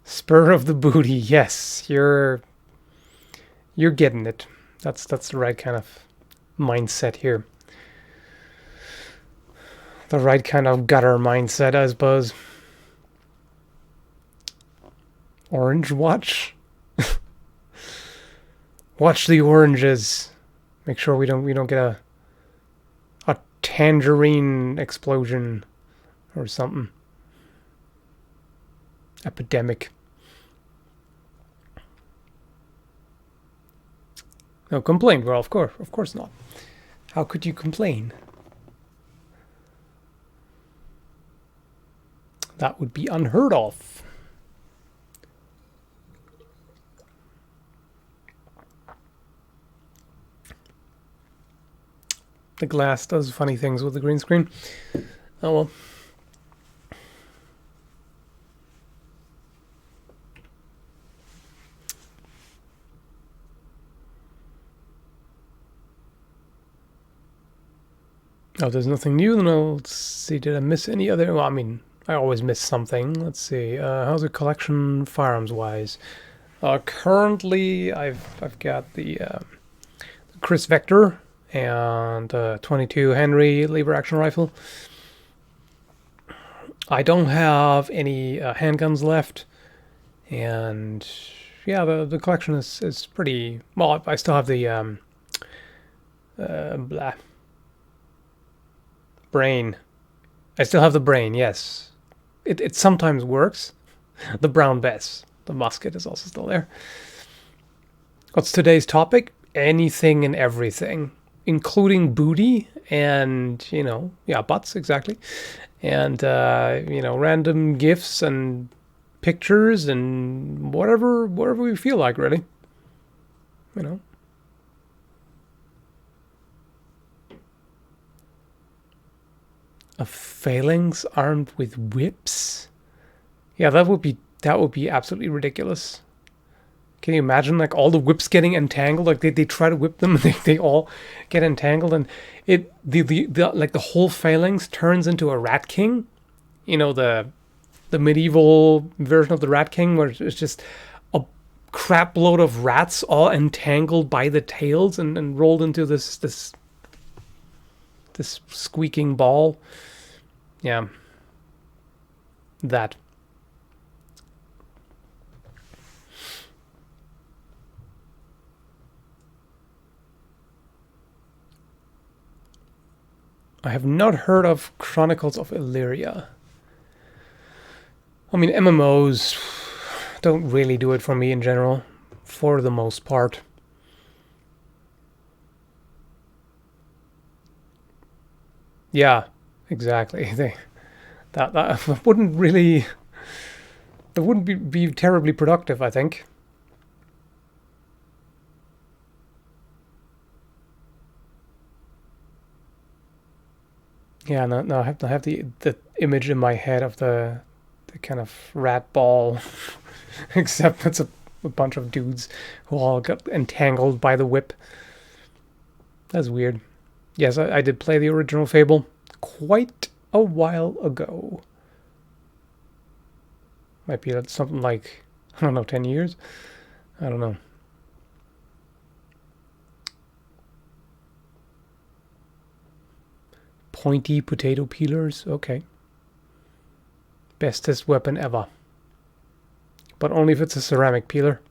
Spur of the booty, yes, you're getting it. That's the right kind of mindset here. The right kind of gutter mindset, I suppose. Orange watch? Watch the oranges. Make sure we don't get a tangerine explosion or something. Epidemic. No, complain. Well, of course not. How could you complain? That would be unheard of. The glass does funny things with the green screen. Oh well. Oh, there's nothing new. Then let's see. Did I miss any other? Well, I mean, I always miss something. Let's see. How's the collection firearms wise? Currently, I've got the Chris Vector and 22 Henry lever action rifle. I don't have any handguns left, and yeah, the collection is pretty well. I still have the brain. I still have the brain. Yes, it sometimes works. The brown bess, the musket is also still there. What's today's topic? Anything and everything, including booty and, you know, yeah, butts, exactly. And, you know, random gifs and pictures and whatever we feel like, really. You know. A phalanx armed with whips? Yeah, that would be absolutely ridiculous. Can you imagine, like, all the whips getting entangled? Like, they try to whip them and they all get entangled, and the whole phalanx turns into a rat king. You know, the medieval version of the rat king, where it's just a crap load of rats all entangled by the tails and rolled into this squeaking ball. Yeah. That. I have not heard of Chronicles of Illyria. I mean, MMOs don't really do it for me in general, for the most part. Yeah, exactly. That wouldn't really... That wouldn't be terribly productive, I think. Yeah, no, I have the image in my head of the kind of rat ball, except it's a bunch of dudes who all got entangled by the whip. That's weird. Yes, I did play the original Fable quite a while ago. Might be something like, I don't know, 10 years? I don't know. Pointy potato peelers? Okay. Bestest weapon ever. But only if it's a ceramic peeler.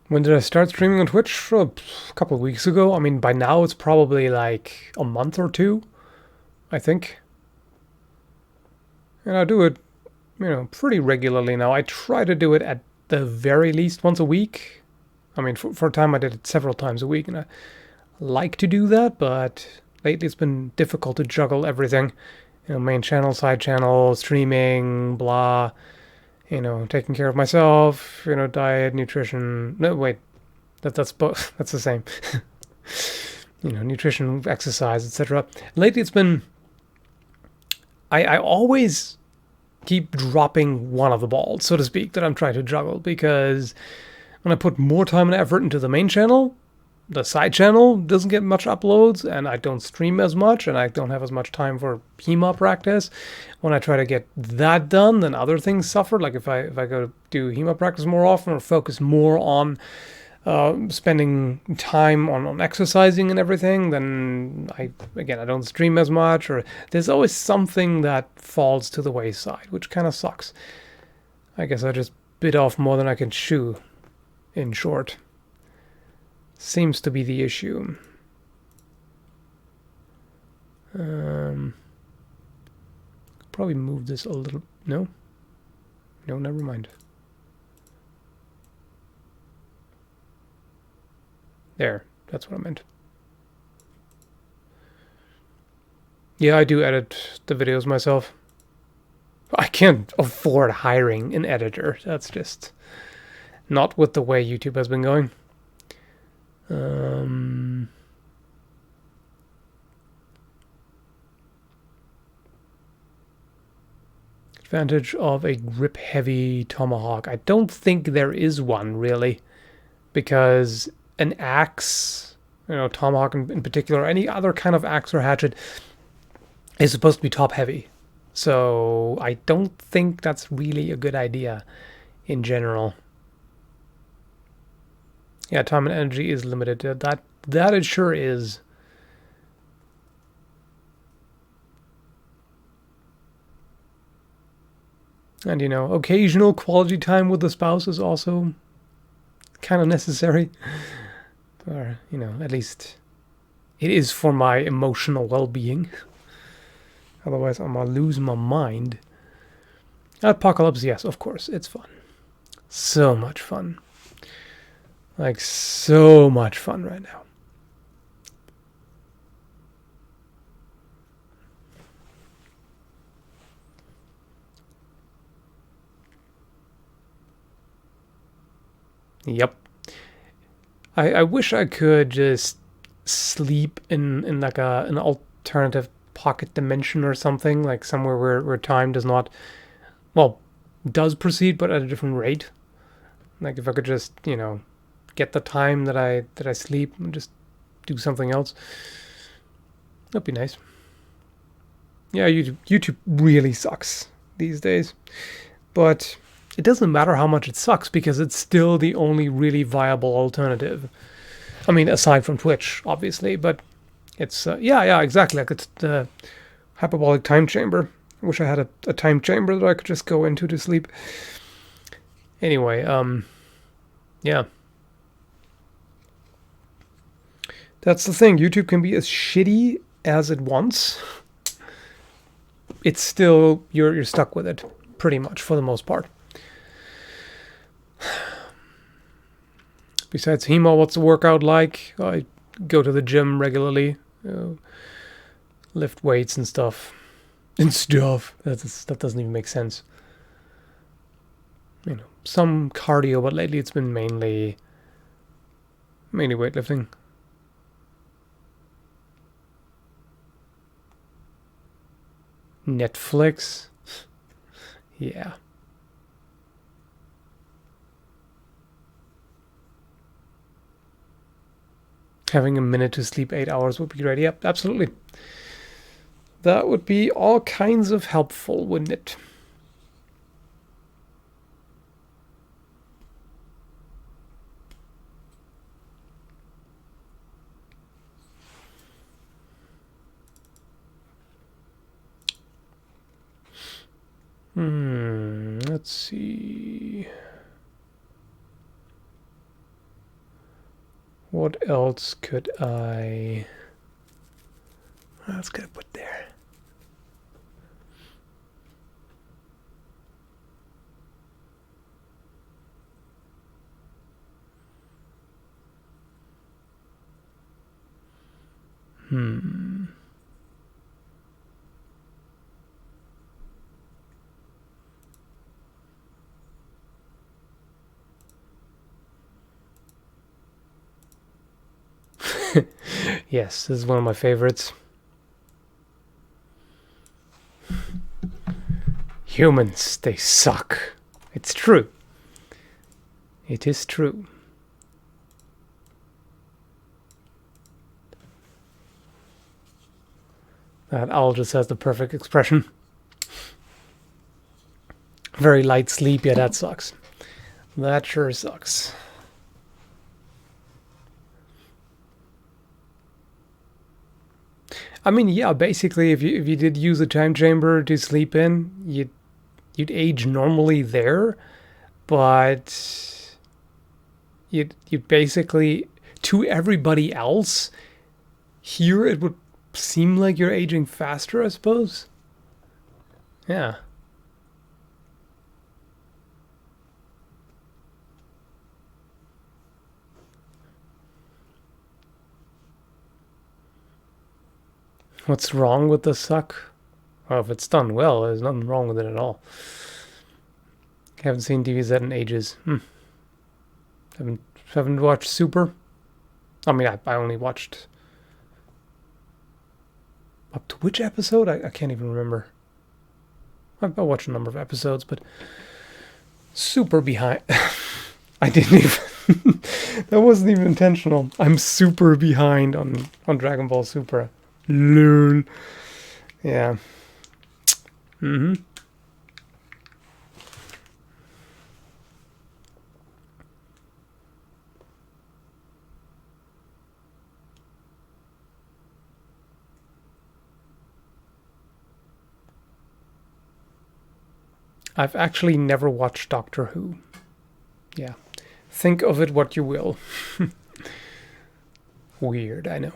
When did I start streaming on Twitch? A couple of weeks ago. I mean, by now it's probably like a month or two, I think. And I do it, you know, pretty regularly now. I try to do it at the very least once a week. I mean, for a time I did it several times a week, and I like to do that, but lately it's been difficult to juggle everything. You know, main channel, side channel, streaming, blah. You know, taking care of myself, you know, diet, nutrition. No, wait, that's both. That's the same. You know, nutrition, exercise, etc. Lately, it's been. I always keep dropping one of the balls, so to speak, that I'm trying to juggle, because when I put more time and effort into the main channel, the side channel doesn't get much uploads, and I don't stream as much, and I don't have as much time for HEMA practice. When I try to get that done, then other things suffer. Like if I go do HEMA practice more often, or focus more on spending time on exercising and everything, then I don't stream as much, or there's always something that falls to the wayside, which kind of sucks. I guess I just bit off more than I can chew, in short. Seems to be the issue. Probably move this a little. No, never mind. There, that's what I meant. Yeah, I do edit the videos myself. I can't afford hiring an editor. That's just not with the way YouTube has been going. Advantage of a grip-heavy tomahawk. I don't think there is one, really. Because an axe, tomahawk in particular, any other kind of axe or hatchet, is supposed to be top-heavy. So I don't think that's really a good idea in general. Yeah, time and energy is limited. That it sure is. And occasional quality time with the spouse is also kind of necessary. Or, at least it is for my emotional well-being. Otherwise, I'm gonna lose my mind. Apocalypse, yes, of course, it's fun. So much fun. Like, so much fun right now. Yep. I wish I could just sleep in like an alternative pocket dimension or something, like somewhere where time does not, well, does proceed but at a different rate. Like if I could just, get the time that I sleep and just do something else. That'd be nice. Yeah, YouTube really sucks these days. But it doesn't matter how much it sucks because it's still the only really viable alternative. I mean, aside from Twitch, obviously, but it's yeah, exactly. Like it's the hyperbolic time chamber. I wish I had a time chamber that I could just go into to sleep. Anyway, yeah. That's the thing. YouTube can be as shitty as it wants. It's still you're stuck with it pretty much for the most part. Besides Hemo, what's the workout like? I go to the gym regularly, lift weights and stuff. That doesn't even make sense. Some cardio, but lately it's been mainly weightlifting. Netflix? Yeah. Having a minute to sleep 8 hours would be great. Yep, absolutely. That would be all kinds of helpful, wouldn't it? Let's see. What else could I... What else could I put there? Yes, this is one of my favorites. Humans, they suck. It's true. It is true. That owl just has the perfect expression. Very light sleep, yeah, that sucks. That sure sucks. I mean, yeah, basically, if you did use a time chamber to sleep in, you'd age normally there, but you'd basically, to everybody else, here it would seem like you're aging faster, I suppose. Yeah. What's wrong with the suck? Well, if it's done well, there's nothing wrong with it at all. Haven't seen DBZ in ages. Haven't watched Super. I mean, I only watched up to which episode? I can't even remember. I watched a number of episodes, but super behind. I didn't even. That wasn't even intentional. I'm super behind on Dragon Ball Super. Lol. Yeah. I've actually never watched Doctor Who. Yeah. Think of it what you will. Weird, I know.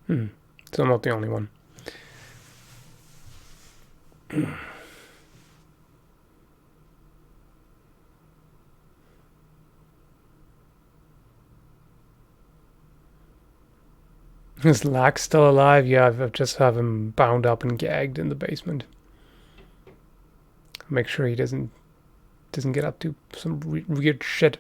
So I'm not the only one. Is Lax still alive? Yeah, I've just have him bound up and gagged in the basement. Make sure he doesn't get up to some weird shit.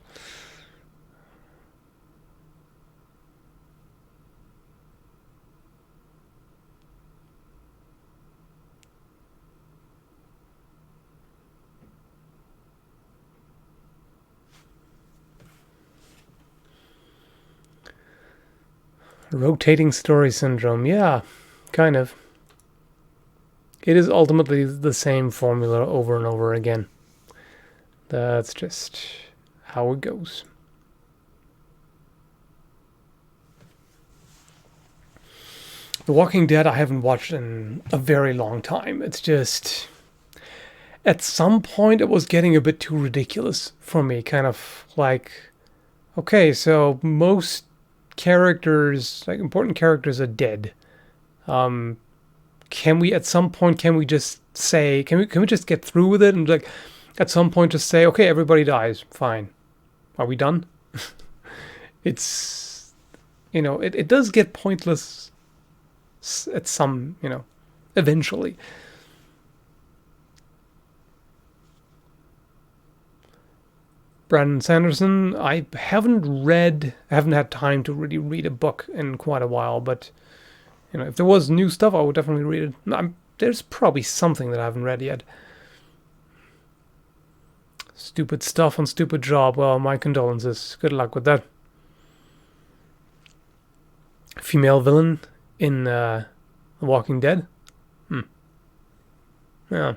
Rotating story syndrome. Yeah, kind of. It is ultimately the same formula over and over again. That's just how it goes. The Walking Dead I haven't watched in a very long time. It's just... At some point it was getting a bit too ridiculous for me. Kind of like... Okay, so most characters, like important characters, are dead. Can we at some point just say, can we just get through with it and like at some point just say, okay, everybody dies, fine, are we done? It's, it does get pointless at some, eventually. Brandon Sanderson, I haven't had time to really read a book in quite a while, but if there was new stuff, I would definitely read it. There's probably something that I haven't read yet. Stupid stuff on Stupid Job. Well, my condolences. Good luck with that. Female villain in The Walking Dead. Yeah.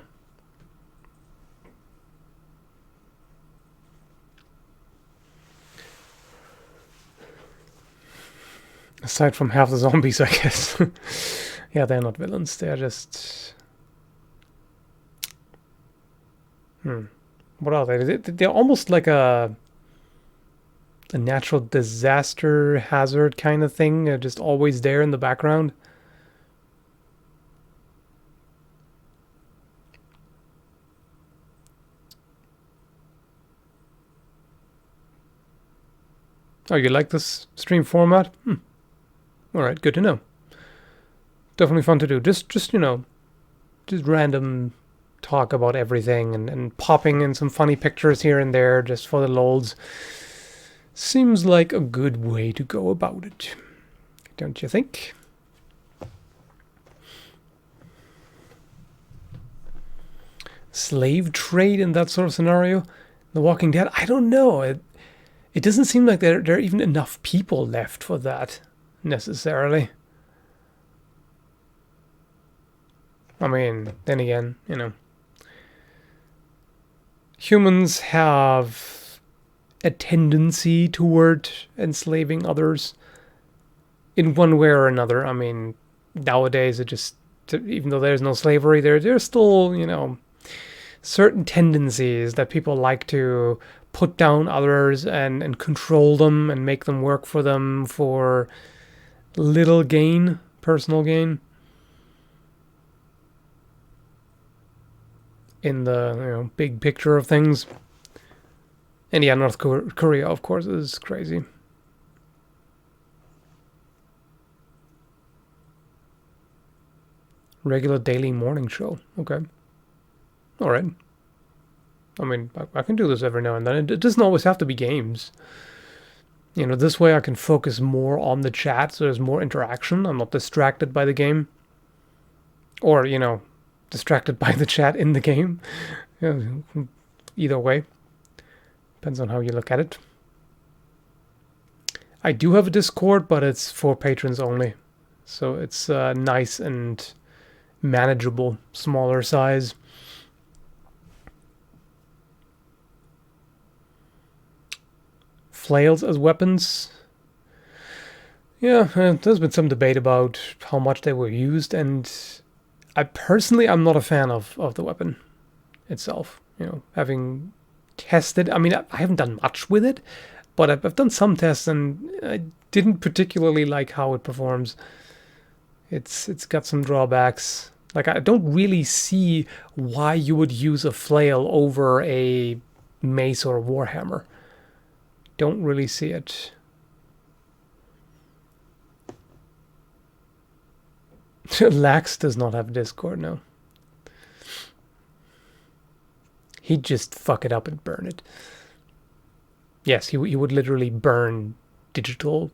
Aside from half the zombies, I guess. Yeah, they're not villains. They're just... What are they? They're almost like a natural disaster hazard kind of thing. They're just always there in the background. Oh, you like this stream format? Alright, good to know. Definitely fun to do. Just random talk about everything and popping in some funny pictures here and there just for the lols. Seems like a good way to go about it. Don't you think? Slave trade in that sort of scenario? The Walking Dead? I don't know. It doesn't seem like there are even enough people left for that, necessarily. I mean, then again, humans have a tendency toward enslaving others in one way or another. I mean, nowadays even though there's no slavery, there's still, certain tendencies that people like to put down others and control them and make them work for them for little gain, personal gain. In the big picture of things. And yeah, North Korea, of course, is crazy. Regular daily morning show. Okay. All right. I mean, I can do this every now and then. It doesn't always have to be games. You know, this way I can focus more on the chat, so there's more interaction. I'm not distracted by the game. Or, you know, distracted by the chat in the game. Either way. Depends on how you look at it. I do have a Discord, but it's for patrons only. So it's nice and manageable, smaller size. Flails as weapons. Yeah, there's been some debate about how much they were used, and I'm not a fan of the weapon itself. You know, having tested, I mean, I haven't done much with it, but I've done some tests, and I didn't particularly like how it performs. It's got some drawbacks. Like, I don't really see why you would use a flail over a mace or a warhammer. Don't really see it. Lax does not have Discord, no. He'd just fuck it up and burn it. Yes, he would literally burn digital,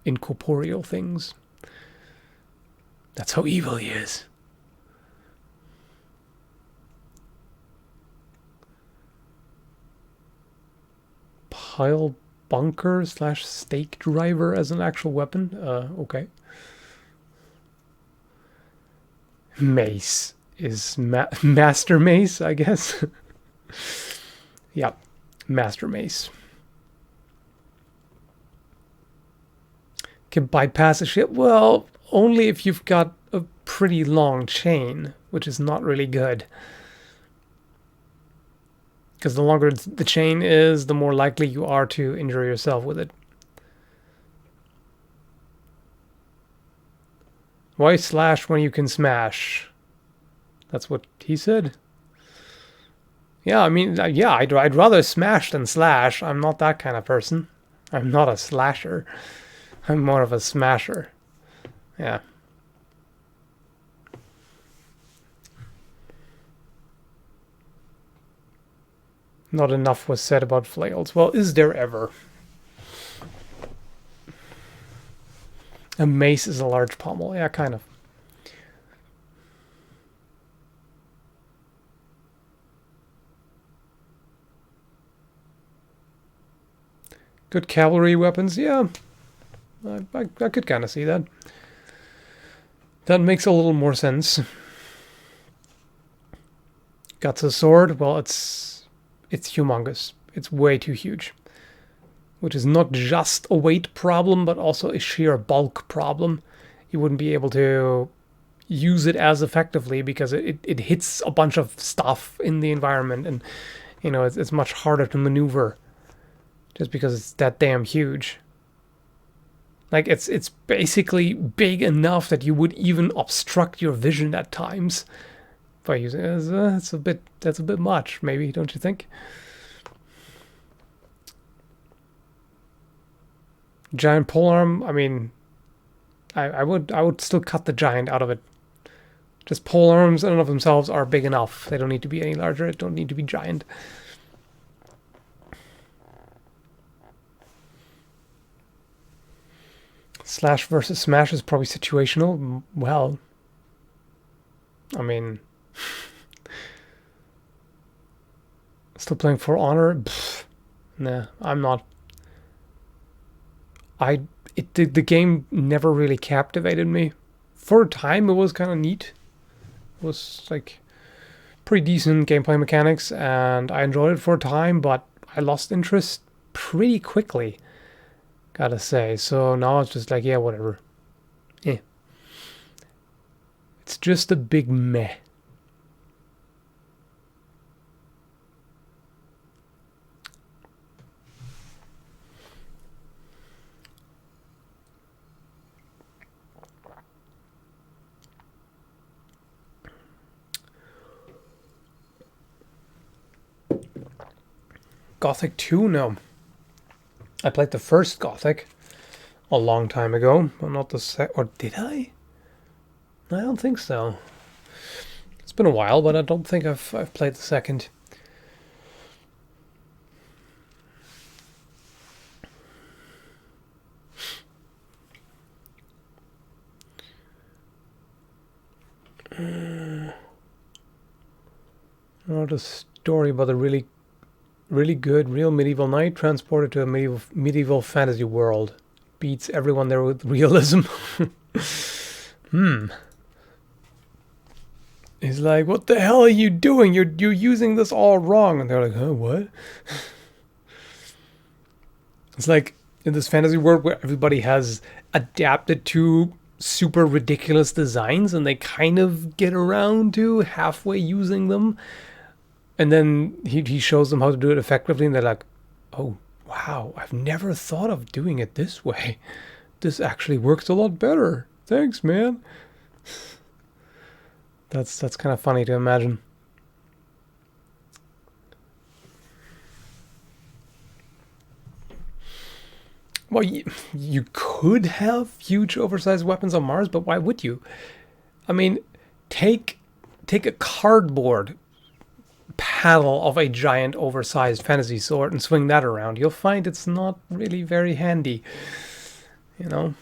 incorporeal things. That's how evil he is. Pile bunker / stake driver as an actual weapon? Okay. Mace is master mace, I guess. Yeah, master mace. Can bypass a ship? Well, only if you've got a pretty long chain, which is not really good. Because the longer the chain is, the more likely you are to injure yourself with it. Why slash when you can smash? That's what he said. Yeah, I mean, yeah, I'd rather smash than slash. I'm not that kind of person. I'm not a slasher. I'm more of a smasher. Yeah. Not enough was said about flails. Well, is there ever? A mace is a large pommel. Yeah, kind of. Good cavalry weapons. Yeah. I could kind of see that. That makes a little more sense. Got a sword. Well, it's humongous. It's way too huge. Which is not just a weight problem, but also a sheer bulk problem. You wouldn't be able to use it as effectively because it hits a bunch of stuff in the environment, and you know it's much harder to maneuver just because it's that damn huge. Like it's basically big enough that you would even obstruct your vision at times by using it. That's a bit much, maybe, don't you think? Giant polearm, I mean, I would still cut the giant out of it. Just polearms in and of themselves are big enough. They don't need to be any larger. It don't need to be giant. Slash versus smash is probably situational. Well, I mean, still playing For Honor? Pfft, nah, I'm not. The game never really captivated me. For a time, it was kind of neat. It was like pretty decent gameplay mechanics, and I enjoyed it for a time, but I lost interest pretty quickly, gotta say. So now it's just like, yeah, whatever. Yeah. It's just a big meh. Gothic 2? No. I played the first Gothic a long time ago, but not the or did I? I don't think so. It's been a while, but I don't think I've played the second. Not a story about a really good real medieval knight transported to a medieval fantasy world. Beats everyone there with realism. He's like, what the hell are you doing? You're using this all wrong. And they're like, huh, what? It's like in this fantasy world where everybody has adapted to super ridiculous designs and they kind of get around to halfway using them. And then he shows them how to do it effectively and they're like, oh, wow, I've never thought of doing it this way. This actually works a lot better. Thanks, man. That's kind of funny to imagine. Well, you could have huge oversized weapons on Mars, but why would you? I mean, take a cardboard paddle of a giant oversized fantasy sword and swing that around. You'll find it's not really very handy, you know.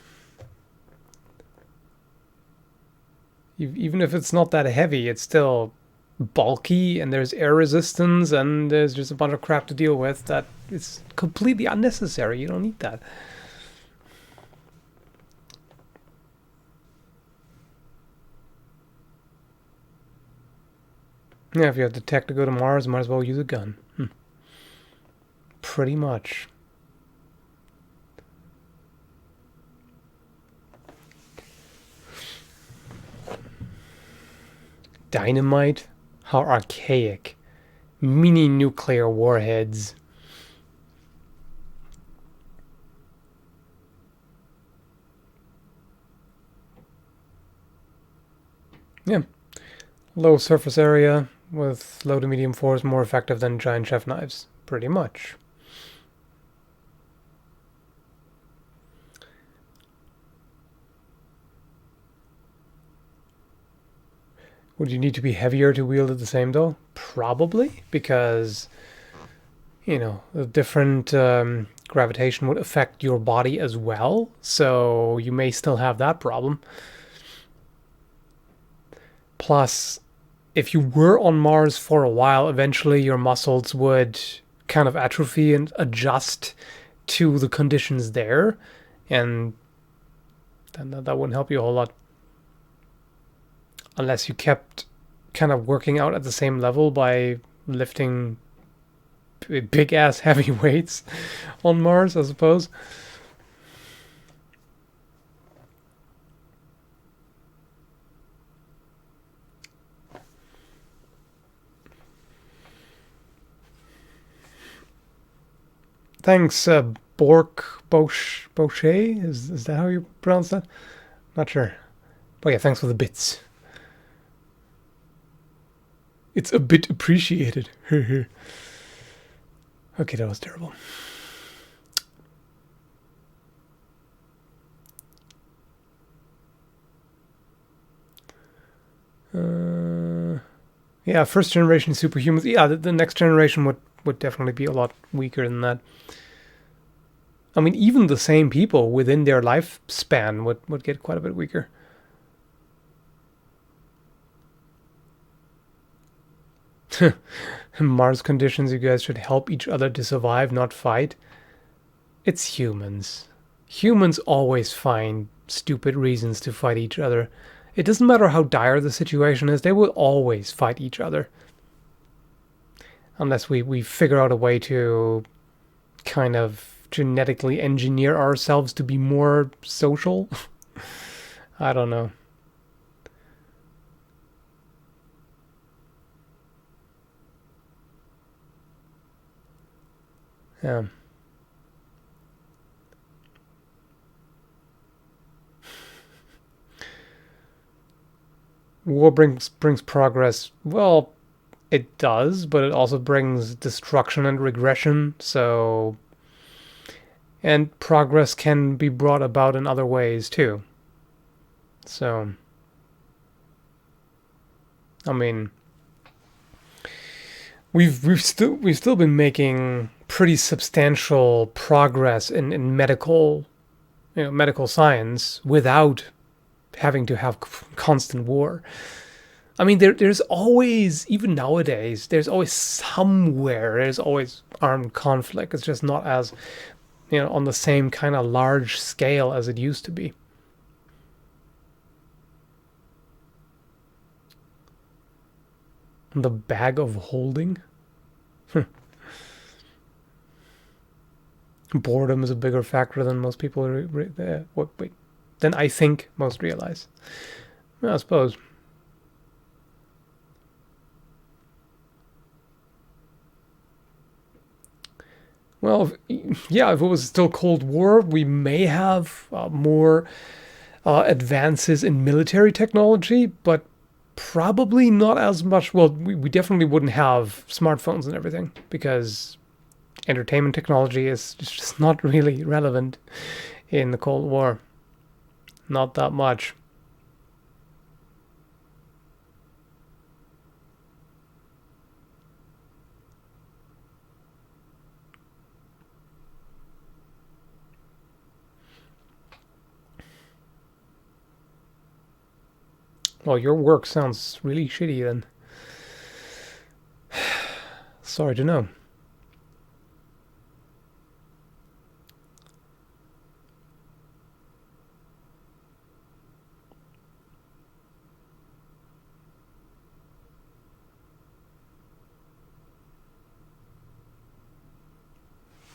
Even if it's not that heavy, it's still bulky and there's air resistance and there's just a bunch of crap to deal with that is completely unnecessary. You don't need that. Yeah, if you have the tech to go to Mars, might as well use a gun. Pretty much. Dynamite? How archaic. Mini nuclear warheads. Yeah. Low surface area with low to medium force, more effective than giant chef knives. Pretty much. Would you need to be heavier to wield it the same though? Probably, because, you know, the different gravitation would affect your body as well, so you may still have that problem. Plus, if you were on Mars for a while, eventually your muscles would kind of atrophy and adjust to the conditions there, and then that wouldn't help you a whole lot. Unless you kept kind of working out at the same level by lifting big ass heavy weights on Mars, I suppose. Thanks, Bochet? Is that how you pronounce that? Not sure. But yeah, thanks for the bits. It's a bit appreciated. Okay, that was terrible. Yeah, first generation superhumans. Yeah, the next generation would definitely be a lot weaker than that. I mean, even the same people within their lifespan would get quite a bit weaker. Mars conditions, you guys should help each other to survive, not fight. It's humans. Humans always find stupid reasons to fight each other. It doesn't matter how dire the situation is, they will always fight each other. Unless we figure out a way to kind of genetically engineer ourselves to be more social. I don't know. Yeah. War brings progress. Well, It does, but it also brings destruction and regression, so... And progress can be brought about in other ways, too. So... I mean... We've still been making pretty substantial progress in medical science without having to have constant war. I mean, there's always, even nowadays, there's always somewhere, there's always armed conflict. It's just not as, on the same kind of large scale as it used to be. The bag of holding? Boredom is a bigger factor than most people than I think most realize. I suppose. Well, yeah, if it was still Cold War, we may have more advances in military technology, but probably not as much. Well, we definitely wouldn't have smartphones and everything because entertainment technology is just not really relevant in the Cold War. Not that much. Well, your work sounds really shitty then. Sorry to know.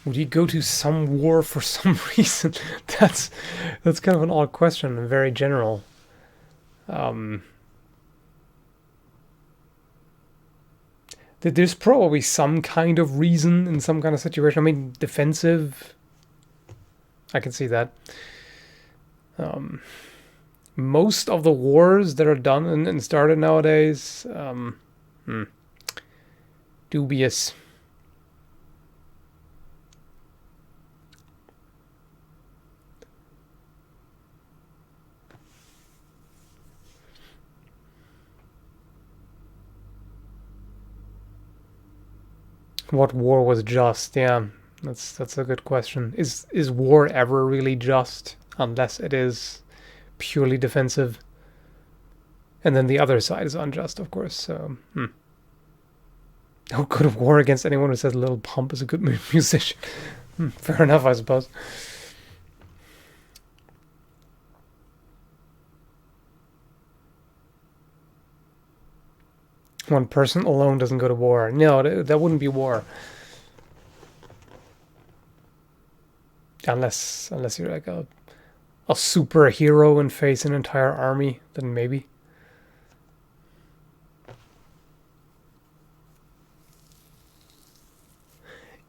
Would you go to some war for some reason? That's kind of an odd question and very general. There's probably some kind of reason in some kind of situation. I mean, defensive. I can see that. Most of the wars that are done and started nowadays, dubious. What war was just? Yeah, that's a good question. Is war ever really just unless it is purely defensive? And then the other side is unjust, of course. So, no good of war against anyone who says Little Pump is a good musician. Fair enough, I suppose. One person alone doesn't go to war. No, that wouldn't be war. Unless you're like a superhero and face an entire army, then maybe.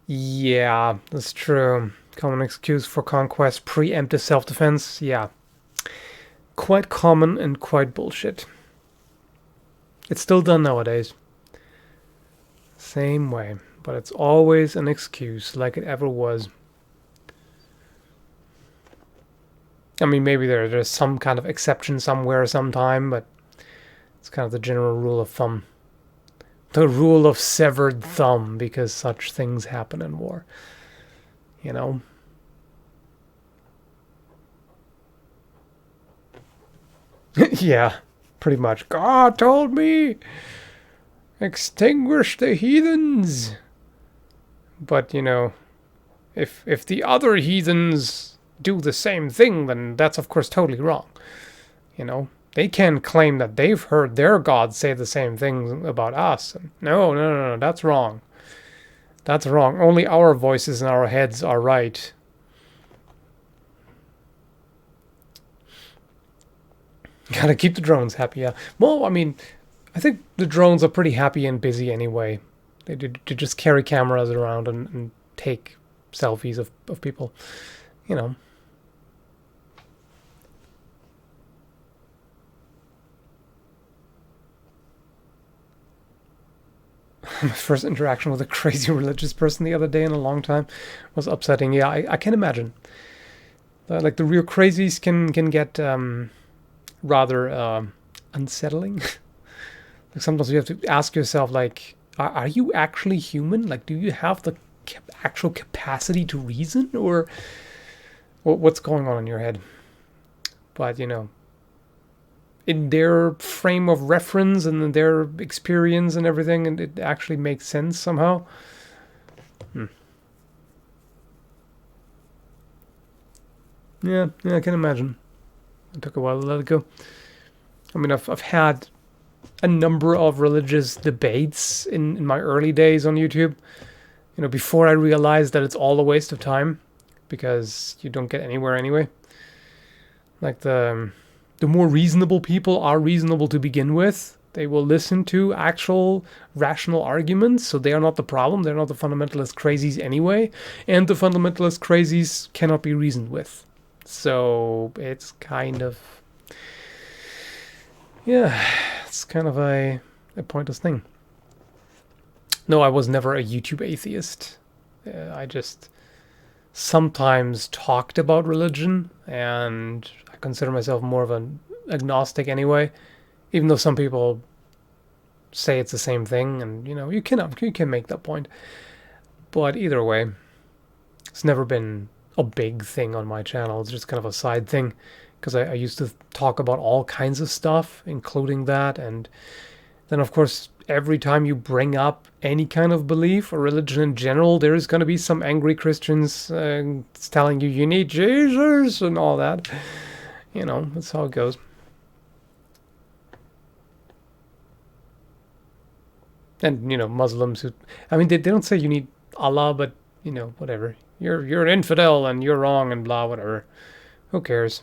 Yeah, that's true. Common excuse for conquest, preemptive self-defense. Yeah. Quite common and quite bullshit. It's still done nowadays. Same way. But it's always an excuse, like it ever was. I mean, maybe there's some kind of exception somewhere sometime, but it's kind of the general rule of thumb. The rule of severed thumb, because such things happen in war. You know? Yeah, pretty much. God told me! Extinguish the heathens! But, if the other heathens do the same thing, then that's of course totally wrong. They can claim that they've heard their gods say the same thing about us. No, that's wrong. That's wrong. Only our voices in our heads are right. Gotta keep the drones happy, yeah. Well, I mean, I think the drones are pretty happy and busy anyway. They just carry cameras around and take selfies of people. My first interaction with a crazy religious person the other day in a long time was upsetting. Yeah, I can imagine. Like the real crazies can get rather unsettling. Like sometimes you have to ask yourself, like, are you actually human? Like, do you have the actual capacity to reason, or what's going on in your head? But you know, in their frame of reference and in their experience and everything, and it actually makes sense somehow. Yeah, I can imagine. It took a while to let it go. I mean, I've had a number of religious debates in my early days on YouTube. You know, before I realized that it's all a waste of time because you don't get anywhere anyway. Like the more reasonable people are reasonable to begin with. They will listen to actual rational arguments, so they are not the problem. They're not the fundamentalist crazies anyway, and the fundamentalist crazies cannot be reasoned with. So it's kind of, yeah, it's kind of a pointless thing. No, I was never a YouTube atheist. I just sometimes talked about religion, and I consider myself more of an agnostic anyway, even though some people say it's the same thing, and you know, you can make that point. But either way, it's never been a big thing on my channel. It's just kind of a side thing, because I used to talk about all kinds of stuff, including that. And then, of course, every time you bring up any kind of belief or religion in general, there is going to be some angry Christians telling you need Jesus and all that. You know, that's how it goes. And, you know, Muslims who, I mean, they don't say you need Allah, but, you know, whatever. You're an infidel and you're wrong and blah, whatever. Who cares?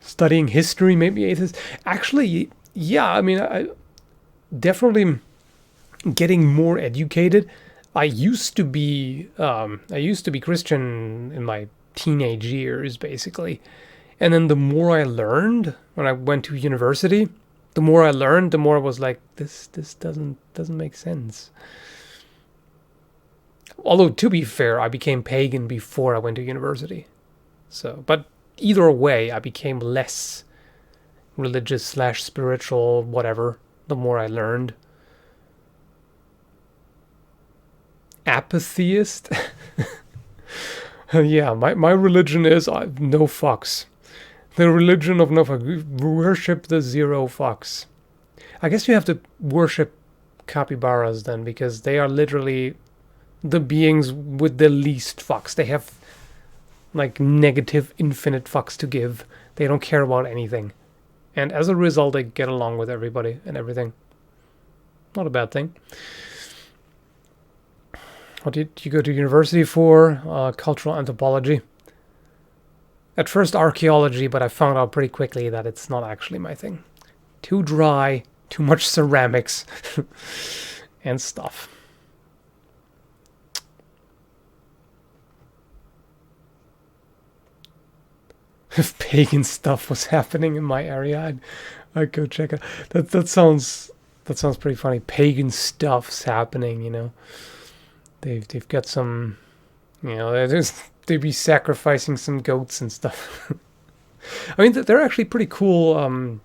Studying history made me atheist. Actually, yeah, I mean, I definitely getting more educated. I used to be Christian in my teenage years, basically, and then the more I learned when I went to university, the more I learned, the more I was like, this doesn't make sense. Although to be fair, I became pagan before I went to university, so but either way, I became less religious slash spiritual, whatever, the more I learned. Apatheist? Yeah, my religion is no fucks. The religion of no fucks. Worship the zero fucks. I guess you have to worship capybaras then, because they are literally the beings with the least fucks. They have like negative infinite fucks to give. They don't care about anything. And as a result, they get along with everybody and everything. Not a bad thing. What did you go to university for? Cultural anthropology. At first archaeology, but I found out pretty quickly that it's not actually my thing. Too dry, too much ceramics, and stuff. If pagan stuff was happening in my area, I'd go check it. That sounds pretty funny. Pagan stuff's happening, you know. They've got some, you know, they'd be sacrificing some goats and stuff. I mean, they're actually pretty cool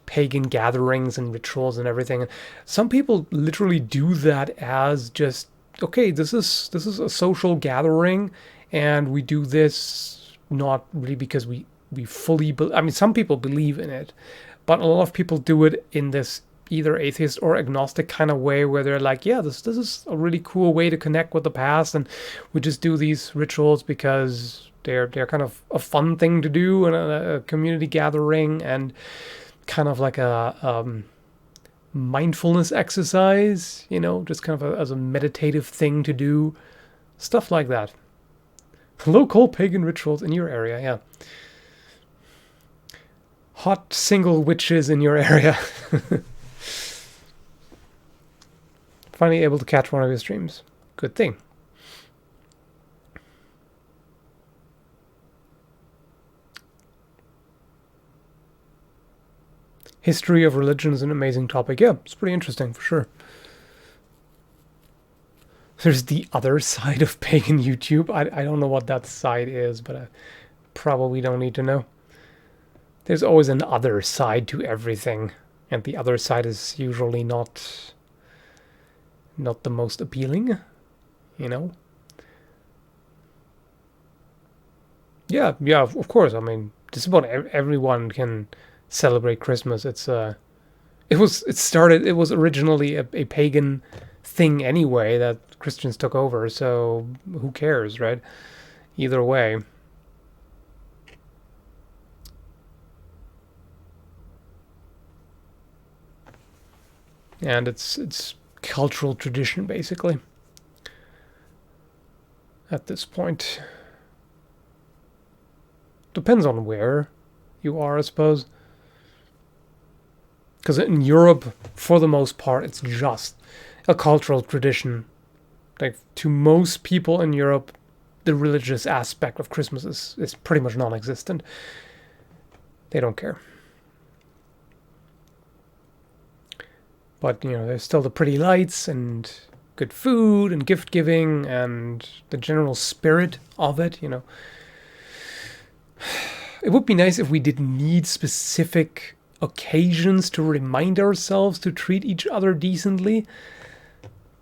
pagan gatherings and rituals and everything. Some people literally do that as just, okay, this is a social gathering, and we do this not really because we fully I mean, some people believe in it, but a lot of people do it in this either atheist or agnostic kind of way, where they're like, yeah, this is a really cool way to connect with the past, and we just do these rituals because they're kind of a fun thing to do, and a community gathering, and kind of like a mindfulness exercise, you know, just kind of as a meditative thing to do, stuff like that. Local pagan rituals in your area, yeah. Hot single witches in your area. Finally able to catch one of your streams. good thing. History of religion is an amazing topic. Yeah, it's pretty interesting for sure. There's the other side of pagan YouTube. I don't know what that side is, but I probably don't need to know. There's always an other side to everything, and the other side is usually not the most appealing, you know? Yeah, of course. I mean, just about everyone can celebrate Christmas. It was originally a pagan thing anyway that Christians took over, so who cares, right? Either way. And it's cultural tradition basically at this point. Depends on where you are, I suppose. Because in Europe, for the most part, it's just a cultural tradition. Like, to most people in Europe, the religious aspect of Christmas is pretty much non-existent. They don't care. But, you know, there's still the pretty lights and good food and gift giving and the general spirit of it, you know. It would be nice if we didn't need specific occasions to remind ourselves to treat each other decently.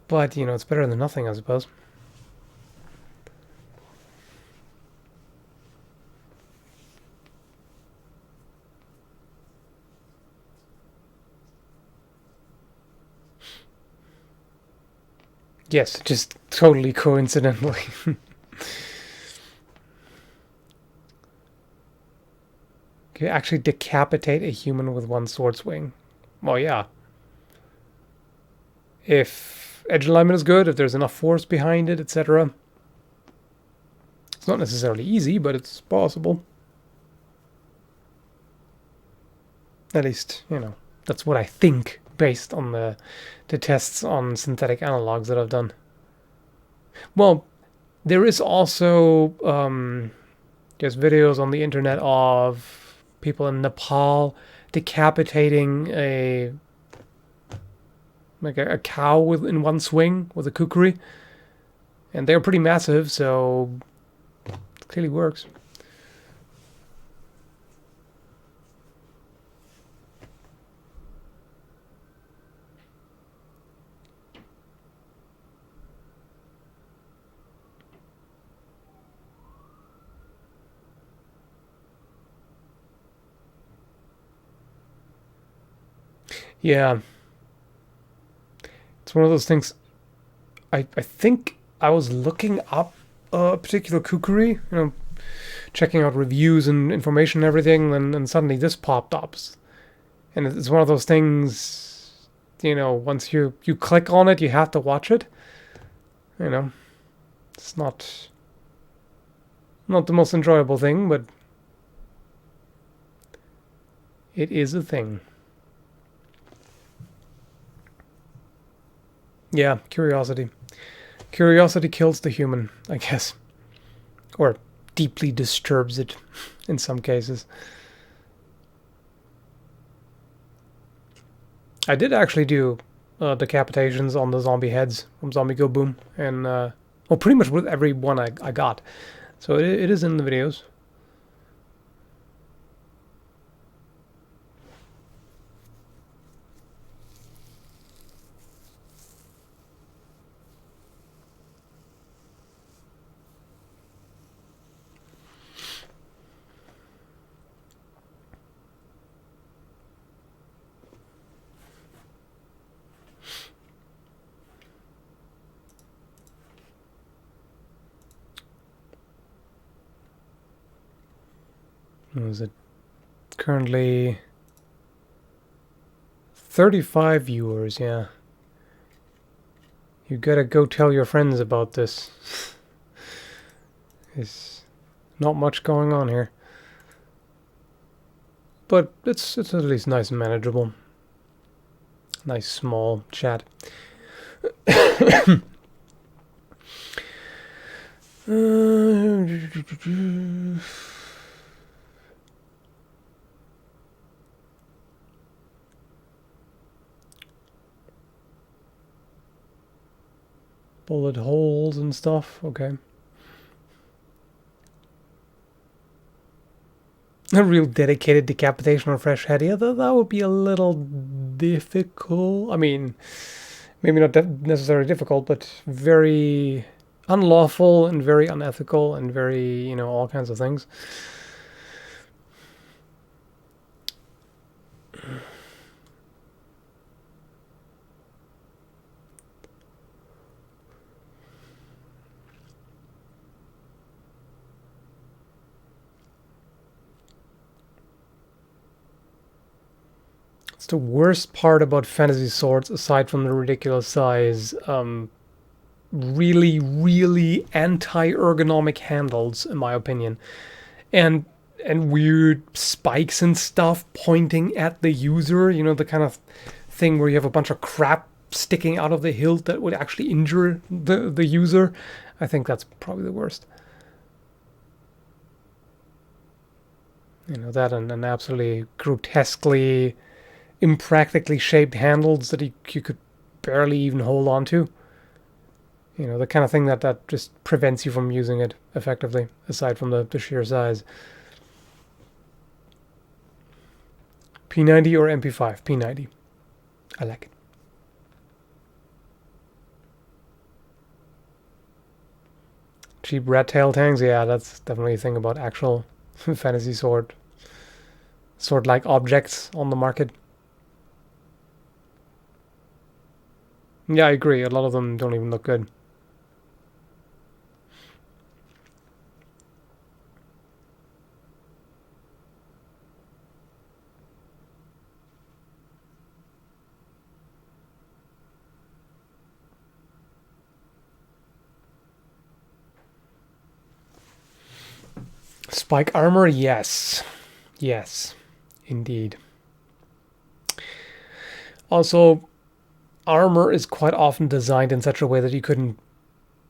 But, you know, it's better than nothing, I suppose. Yes, just totally coincidentally. You actually decapitate a human with one sword swing. Well, yeah. If edge alignment is good, if there's enough force behind it, etc. It's not necessarily easy, but it's possible. At least, you know, that's what I think based on the tests on synthetic analogs that I've done. Well, there is also there's videos on the internet of people in Nepal decapitating a cow in one swing with a kukri, and they're pretty massive, so it clearly works. Yeah. It's one of those things. I think I was looking up a particular kukri, you know, checking out reviews and information and everything, and suddenly this popped up. And it's one of those things, you know, once you click on it, you have to watch it. You know, it's not the most enjoyable thing, but it is a thing. Yeah, curiosity. Curiosity kills the human, I guess. Or deeply disturbs it in some cases. I did actually do decapitations on the zombie heads from Zombie Go Boom. And, well, pretty much with every one I got. So it is in the videos. Is it currently 35 viewers? Yeah. You gotta go tell your friends about this. There's not much going on here. But it's at least nice and manageable. Nice small chat. Bullet holes and stuff. Okay. A real dedicated decapitation or fresh head. Yeah, that would be a little difficult. I mean, maybe not necessarily difficult, but very unlawful and very unethical and very, you know, all kinds of things. It's the worst part about fantasy swords, aside from the ridiculous size. Really, really anti-ergonomic handles, in my opinion, and weird spikes and stuff pointing at the user. You know, the kind of thing where you have a bunch of crap sticking out of the hilt that would actually injure the user. I think that's probably the worst. You know, that and absolutely grotesquely impractically shaped handles that you could barely even hold on to. You know, the kind of thing that just prevents you from using it effectively, aside from the sheer size. P90 or MP5? P90. I like it. Cheap rat tail tanks? Yeah, that's definitely a thing about actual fantasy sword-like objects on the market. Yeah, I agree. A lot of them don't even look good. Spike armor? Yes. Yes, indeed. Also, armor is quite often designed in such a way that you couldn't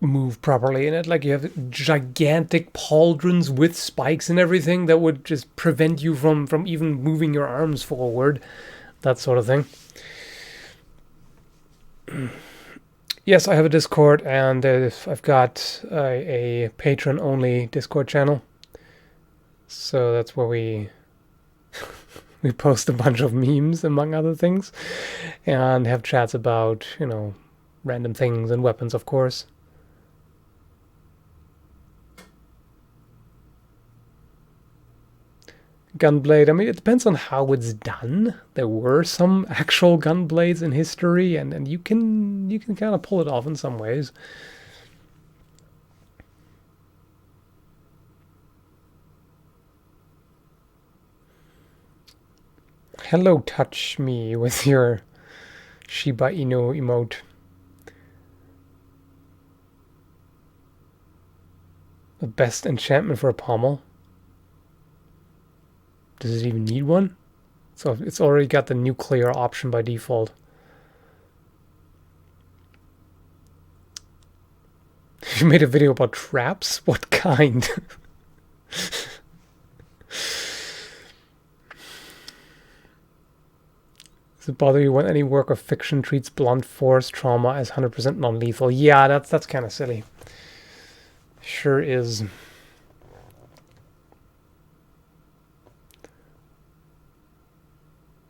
move properly in it. Like, you have gigantic pauldrons with spikes and everything that would just prevent you from even moving your arms forward. That sort of thing. Yes, I have a Discord, and I've got a patron-only Discord channel. So that's where we post a bunch of memes, among other things, and have chats about, you know, random things and weapons, of course. Gunblade, I mean, it depends on how it's done. There were some actual gunblades in history, and you can kind of pull it off in some ways. Hello, touch me with your Shiba Inu emote. The best enchantment for a pommel. Does it even need one? So it's already got the nuclear option by default. You made a video about traps? What kind? Does it bother you when any work of fiction treats blunt force trauma as 100% non-lethal? Yeah, that's kind of silly. Sure is.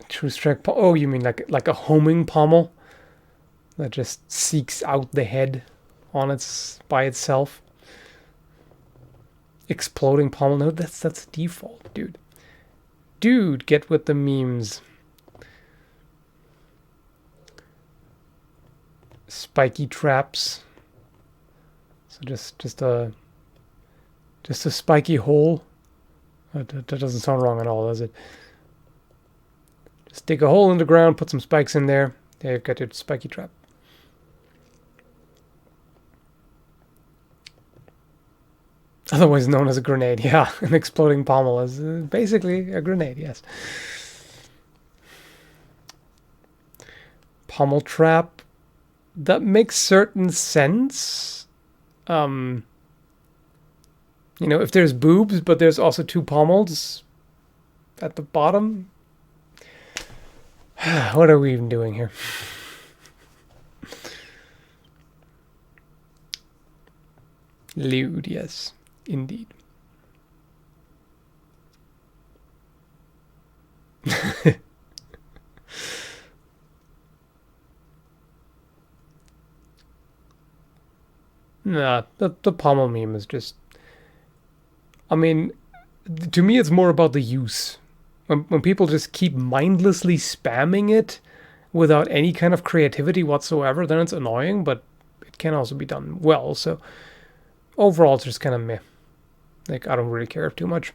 True strike. Oh, you mean like a homing pommel that just seeks out the head on by itself? Exploding pommel? No, that's default, dude. Dude, get with the memes. Spiky traps. So just a spiky hole. That doesn't sound wrong at all, does it? Just dig a hole in the ground, put some spikes in there. There you've got your spiky trap. Otherwise known as a grenade. Yeah, an exploding pommel is basically a grenade, yes. Pommel trap. That makes certain sense. You know, if there's boobs, but there's also 2 pommels at the bottom. What are we even doing here? Lewd, yes, indeed. Nah, the pommel meme is just... I mean, to me it's more about the use. When people just keep mindlessly spamming it without any kind of creativity whatsoever, then it's annoying, but it can also be done well, so overall it's just kind of meh. Like, I don't really care too much.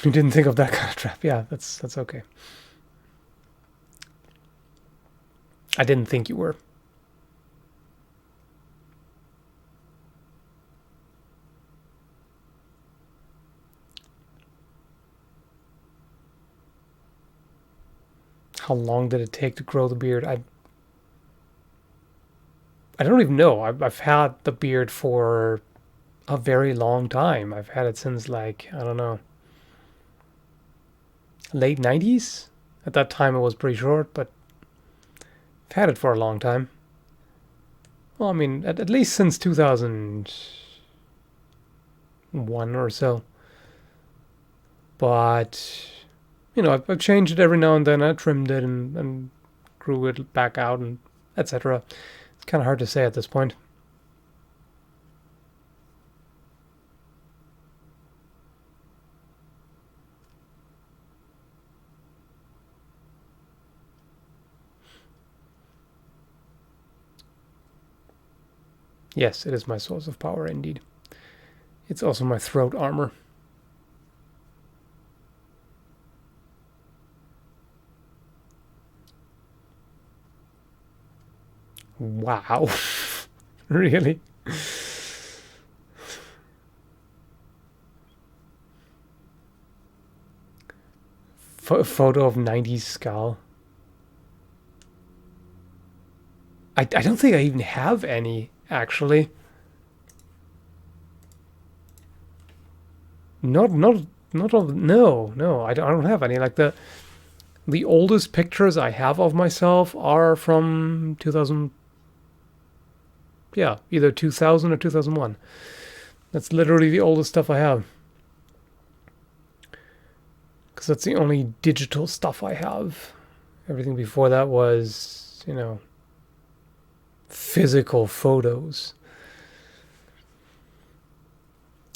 You didn't think of that kind of trap. Yeah, that's okay. I didn't think you were. How long did it take to grow the beard? I don't even know. I've had the beard for a very long time. I've had it since, like, I don't know, late 90s. At that time it was pretty short, but I've had it for a long time. Well, I mean, at least since 2001 or so. But, you know, I've changed it every now and then. I trimmed it and grew it back out and etc. It's kind of hard to say at this point. Yes, it is my source of power indeed. It's also my throat armor. Wow. Really? Photo of 90s skull. I don't think I even have any, actually. Not of, no, I don't have any. Like, the oldest pictures I have of myself are from 2000. Yeah, either 2000 or 2001. That's literally the oldest stuff I have. Because that's the only digital stuff I have. Everything before that was, you know, physical photos.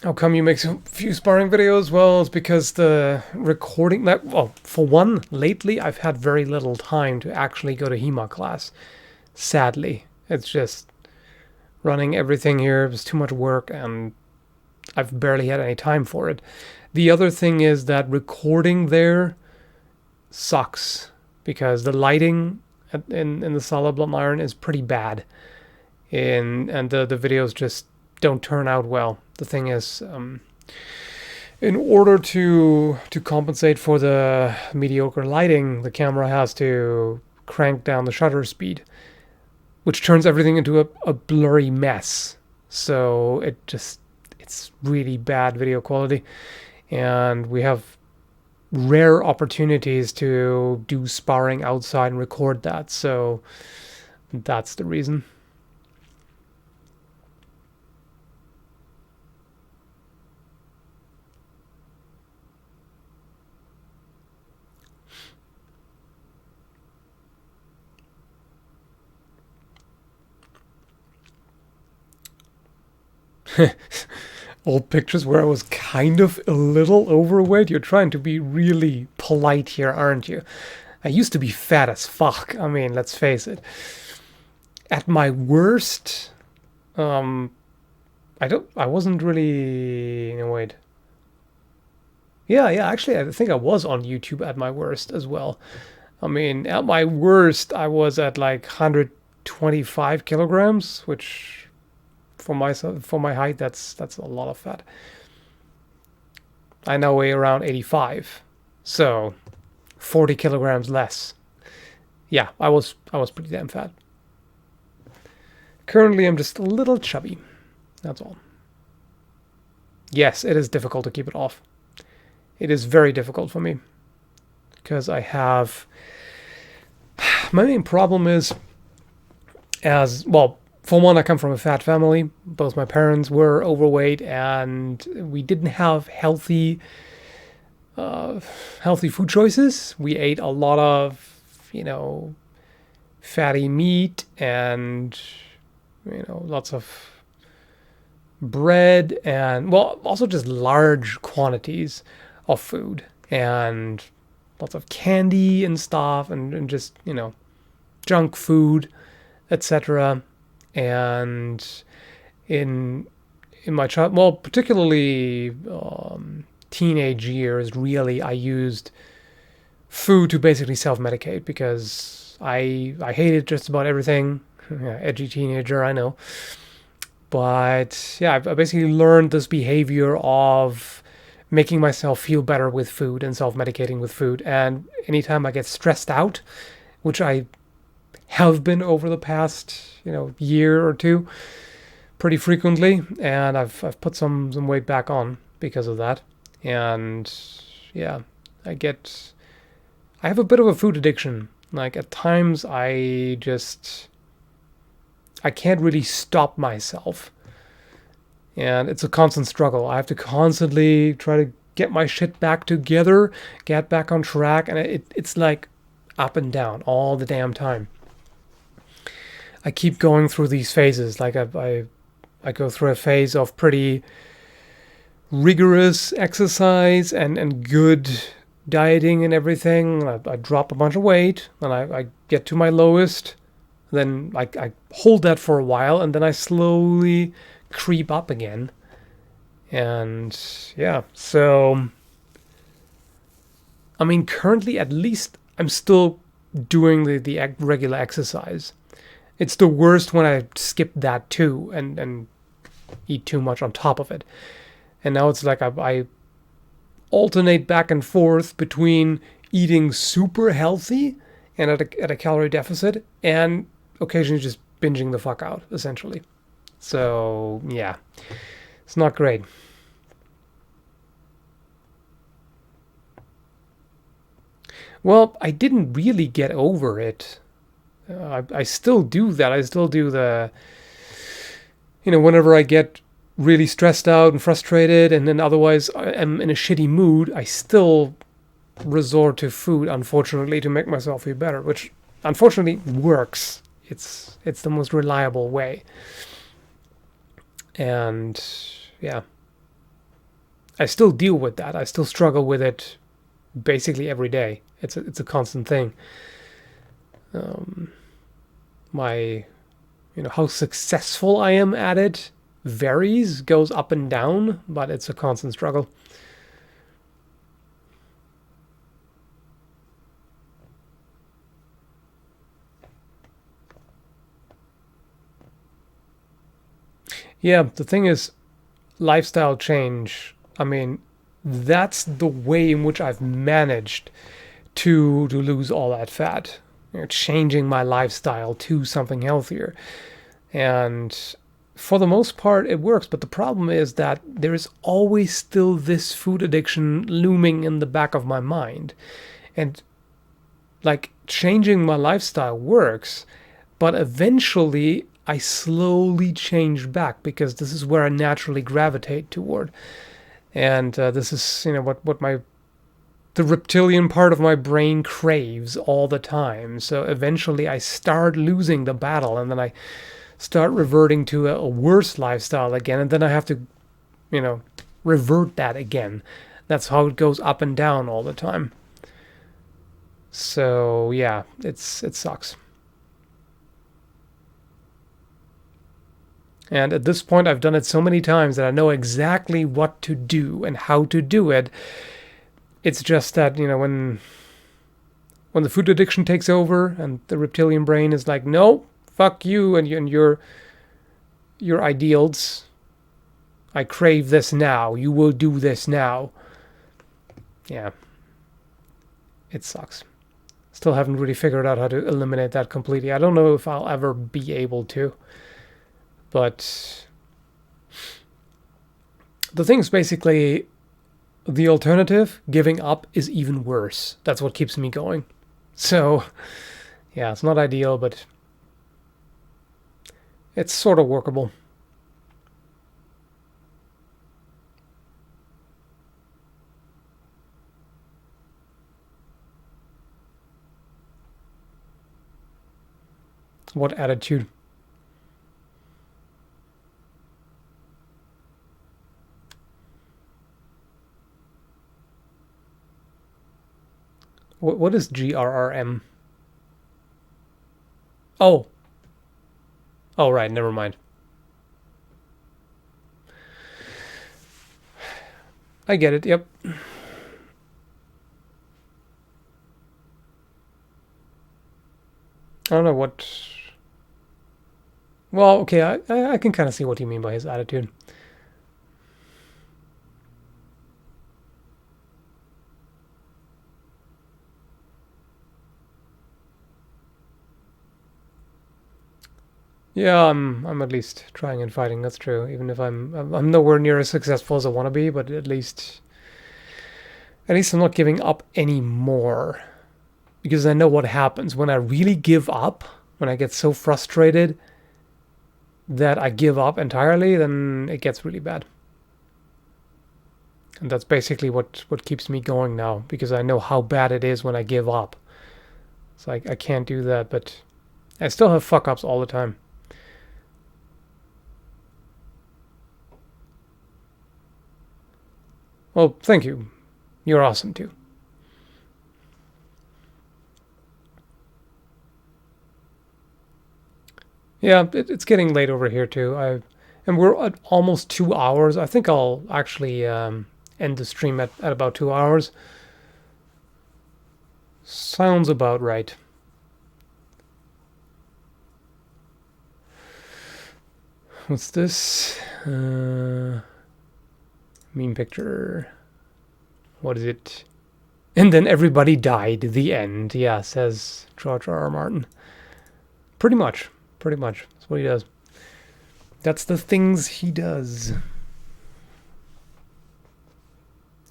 How come you make so few sparring videos? Well, it's because the recording... Well, for one, lately I've had very little time to actually go to HEMA class. Sadly. It's just... running everything here is too much work, and I've barely had any time for it. The other thing is that recording there sucks, because the lighting in the solid blood iron is pretty bad, and the videos just don't turn out well. The thing is, in order to compensate for the mediocre lighting, the camera has to crank down the shutter speed, which turns everything into a blurry mess. So it's really bad video quality, and we have rare opportunities to do sparring outside and record that, so that's the reason. Old pictures where I was kind of a little overweight. You're trying to be really polite here, aren't you? I used to be fat as fuck. I mean, let's face it. At my worst, I wasn't really... No, wait. Yeah, actually, I think I was on YouTube at my worst as well. I mean, at my worst, I was at like 125 kilograms, which... For my height, that's a lot of fat. I now weigh around 85, so 40 kilograms less. Yeah, I was pretty damn fat. Currently, I'm just a little chubby. That's all. Yes, it is difficult to keep it off. It is very difficult for me. Because I have... My main problem is, for one, I come from a fat family. Both my parents were overweight, and we didn't have healthy food choices. We ate a lot of, fatty meat and, lots of bread and, also just large quantities of food and lots of candy and stuff and just, junk food, etc. And in my particularly teenage years, really, I used food to basically self-medicate because I hated just about everything. Yeah, edgy teenager, I know. But yeah, I basically learned this behavior of making myself feel better with food and self-medicating with food. And anytime I get stressed out, which I have been over the past, year or two, pretty frequently, and I've put some weight back on because of that. And yeah, I have a bit of a food addiction. Like at times I can't really stop myself. And it's a constant struggle. I have to constantly try to get my shit back together, get back on track, and it's like up and down all the damn time. I keep going through these phases. Like I go through a phase of pretty rigorous exercise and good dieting and everything. I drop a bunch of weight, and I get to my lowest. Then I hold that for a while, and then I slowly creep up again. And yeah, so I mean, currently at least I'm still doing the regular exercise. It's the worst when I skip that too and eat too much on top of it. And now it's like I alternate back and forth between eating super healthy and at a calorie deficit and occasionally just binging the fuck out, essentially. So, yeah, it's not great. Well, I didn't really get over it. I still do that. I still do whenever I get really stressed out and frustrated and then otherwise I'm in a shitty mood, I still resort to food, unfortunately, to make myself feel better, which unfortunately works. It's the most reliable way. And yeah, I still deal with that. I still struggle with it basically every day. It's a constant thing. How successful I am at it varies, goes up and down, but it's a constant struggle. Yeah, the thing is, lifestyle change, I mean, that's the way in which I've managed to lose all that fat. Changing my lifestyle to something healthier. And for the most part, it works. But the problem is that there is always still this food addiction looming in the back of my mind. And like changing my lifestyle works, but eventually I slowly change back because this is where I naturally gravitate toward. And this is, what the reptilian part of my brain craves all the time. So eventually I start losing the battle, and then I start reverting to a worse lifestyle again, and then I have to, revert that again. That's how it goes up and down all the time. So yeah, it sucks. And at this point, I've done it so many times that I know exactly what to do and how to do it. It's just that, when the food addiction takes over and the reptilian brain is like, no, fuck you and your ideals. I crave this now. You will do this now. Yeah. it sucks. Still haven't really figured out how to eliminate that completely. I don't know if I'll ever be able to. But the thing is basically the alternative, giving up, is even worse. That's what keeps me going. So, yeah, it's not ideal, but it's sort of workable. What attitude? What is GRRM? Oh. Oh, right, never mind. I get it, yep. I don't know what... Well, okay, I can kind of see what you mean by his attitude. Yeah, I'm at least trying and fighting. That's true. Even if I'm nowhere near as successful as I want to be, but at least I'm not giving up anymore, because I know what happens when I really give up. When I get so frustrated that I give up entirely, then it gets really bad. And that's basically what keeps me going now, because I know how bad it is when I give up. So I can't do that, but I still have fuck-ups all the time. Well, thank you. You're awesome too. Yeah, it's getting late over here too. And we're at almost 2 hours. I think I'll actually end the stream at about 2 hours. Sounds about right. What's this? Meme picture. What is it? And then everybody died. The end. Yeah, says George R. R. Martin. Pretty much. Pretty much. That's what he does. That's the things he does.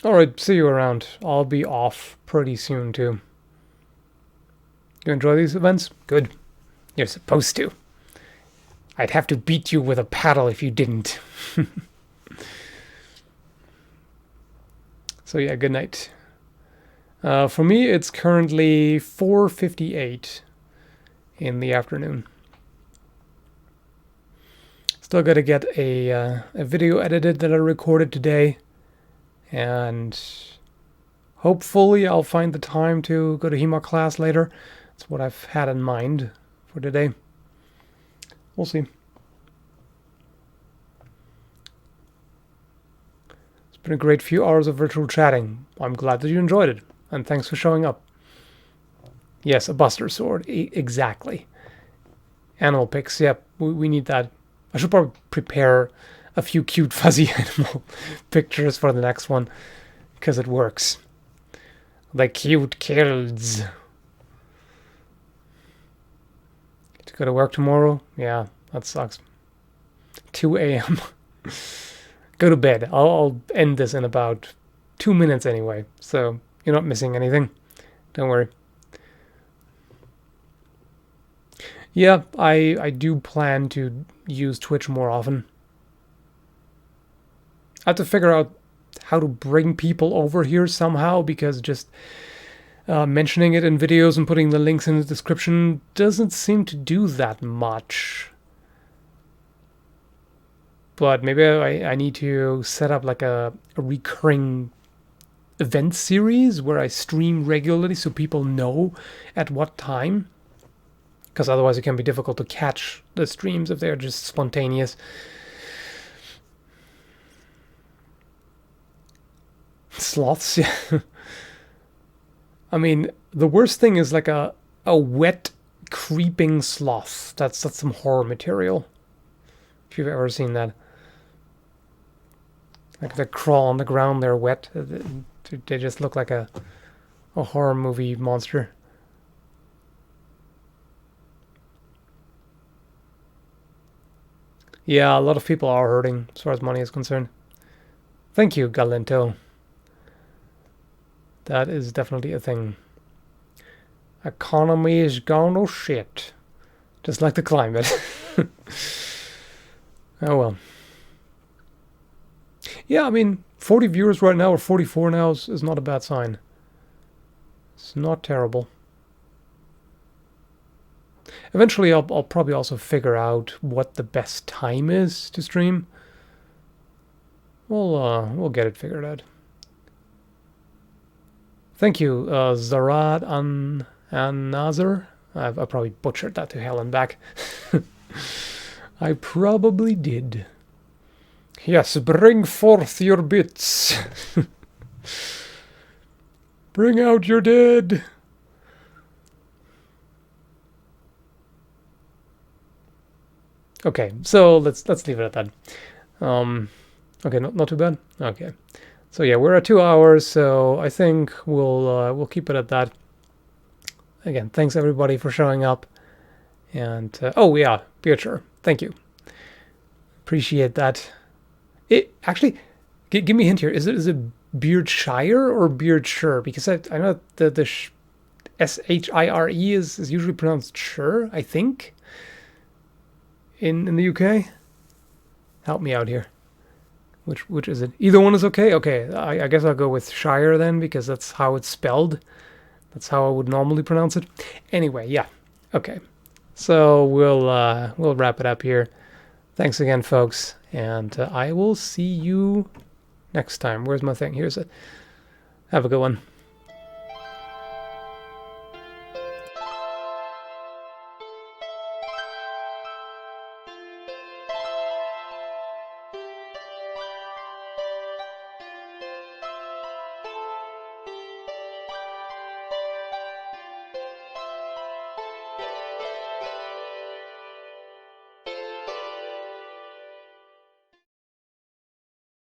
Alright, see you around. I'll be off pretty soon too. You enjoy these events? Good. You're supposed to. I'd have to beat you with a paddle if you didn't. So yeah, good night. For me, it's currently 4:58 in the afternoon. Still got to get a video edited that I recorded today, and hopefully I'll find the time to go to HEMA class later. That's what I've had in mind for today. We'll see. It's been a great few hours of virtual chatting. I'm glad that you enjoyed it, and thanks for showing up. Yes, a Buster Sword, exactly. Animal pics, yep, we need that. I should probably prepare a few cute fuzzy animal pictures for the next one, because it works. The cute kills. To go to work tomorrow? Yeah, that sucks. 2 a.m. Go to bed. I'll end this in about 2 minutes anyway, so you're not missing anything. Don't worry. Yeah, I do plan to use Twitch more often. I have to figure out how to bring people over here somehow, because just mentioning it in videos and putting the links in the description doesn't seem to do that much. But maybe I need to set up like a recurring event series where I stream regularly so people know at what time. Because otherwise it can be difficult to catch the streams if they're just spontaneous. Sloths, yeah. I mean, the worst thing is like a wet, creeping sloth. That's some horror material. If you've ever seen that. Like they crawl on the ground, they're wet. They just look like a a horror movie monster. Yeah, a lot of people are hurting as far as money is concerned. Thank you, Galento. That is definitely a thing. Economy is gone to shit. Just like the climate. Oh well. Yeah, I mean, 40 viewers right now, or 44 now, is not a bad sign. It's not terrible. Eventually, I'll probably also figure out what the best time is to stream. We'll get it figured out. Thank you, Zarad and Nazar. I probably butchered that to hell and back. I probably did. Yes, bring forth your bits. Bring out your dead. Okay, so let's leave it at that. Okay, not too bad. Okay, so yeah, we're at 2 hours, so I think we'll keep it at that. Again, thanks everybody for showing up, and oh yeah, Beercher, thank you. Appreciate that. It actually, give me a hint here. Is it Beardshire or Beardshire? Because I know that the Shire is usually pronounced shire, I think. In the UK. Help me out here. Which is it? Either one is okay? Okay, I guess I'll go with Shire then, because that's how it's spelled. That's how I would normally pronounce it. Anyway, yeah. Okay. So we'll wrap it up here. Thanks again, folks, and I will see you next time. Where's my thing? Here's it. Have a good one.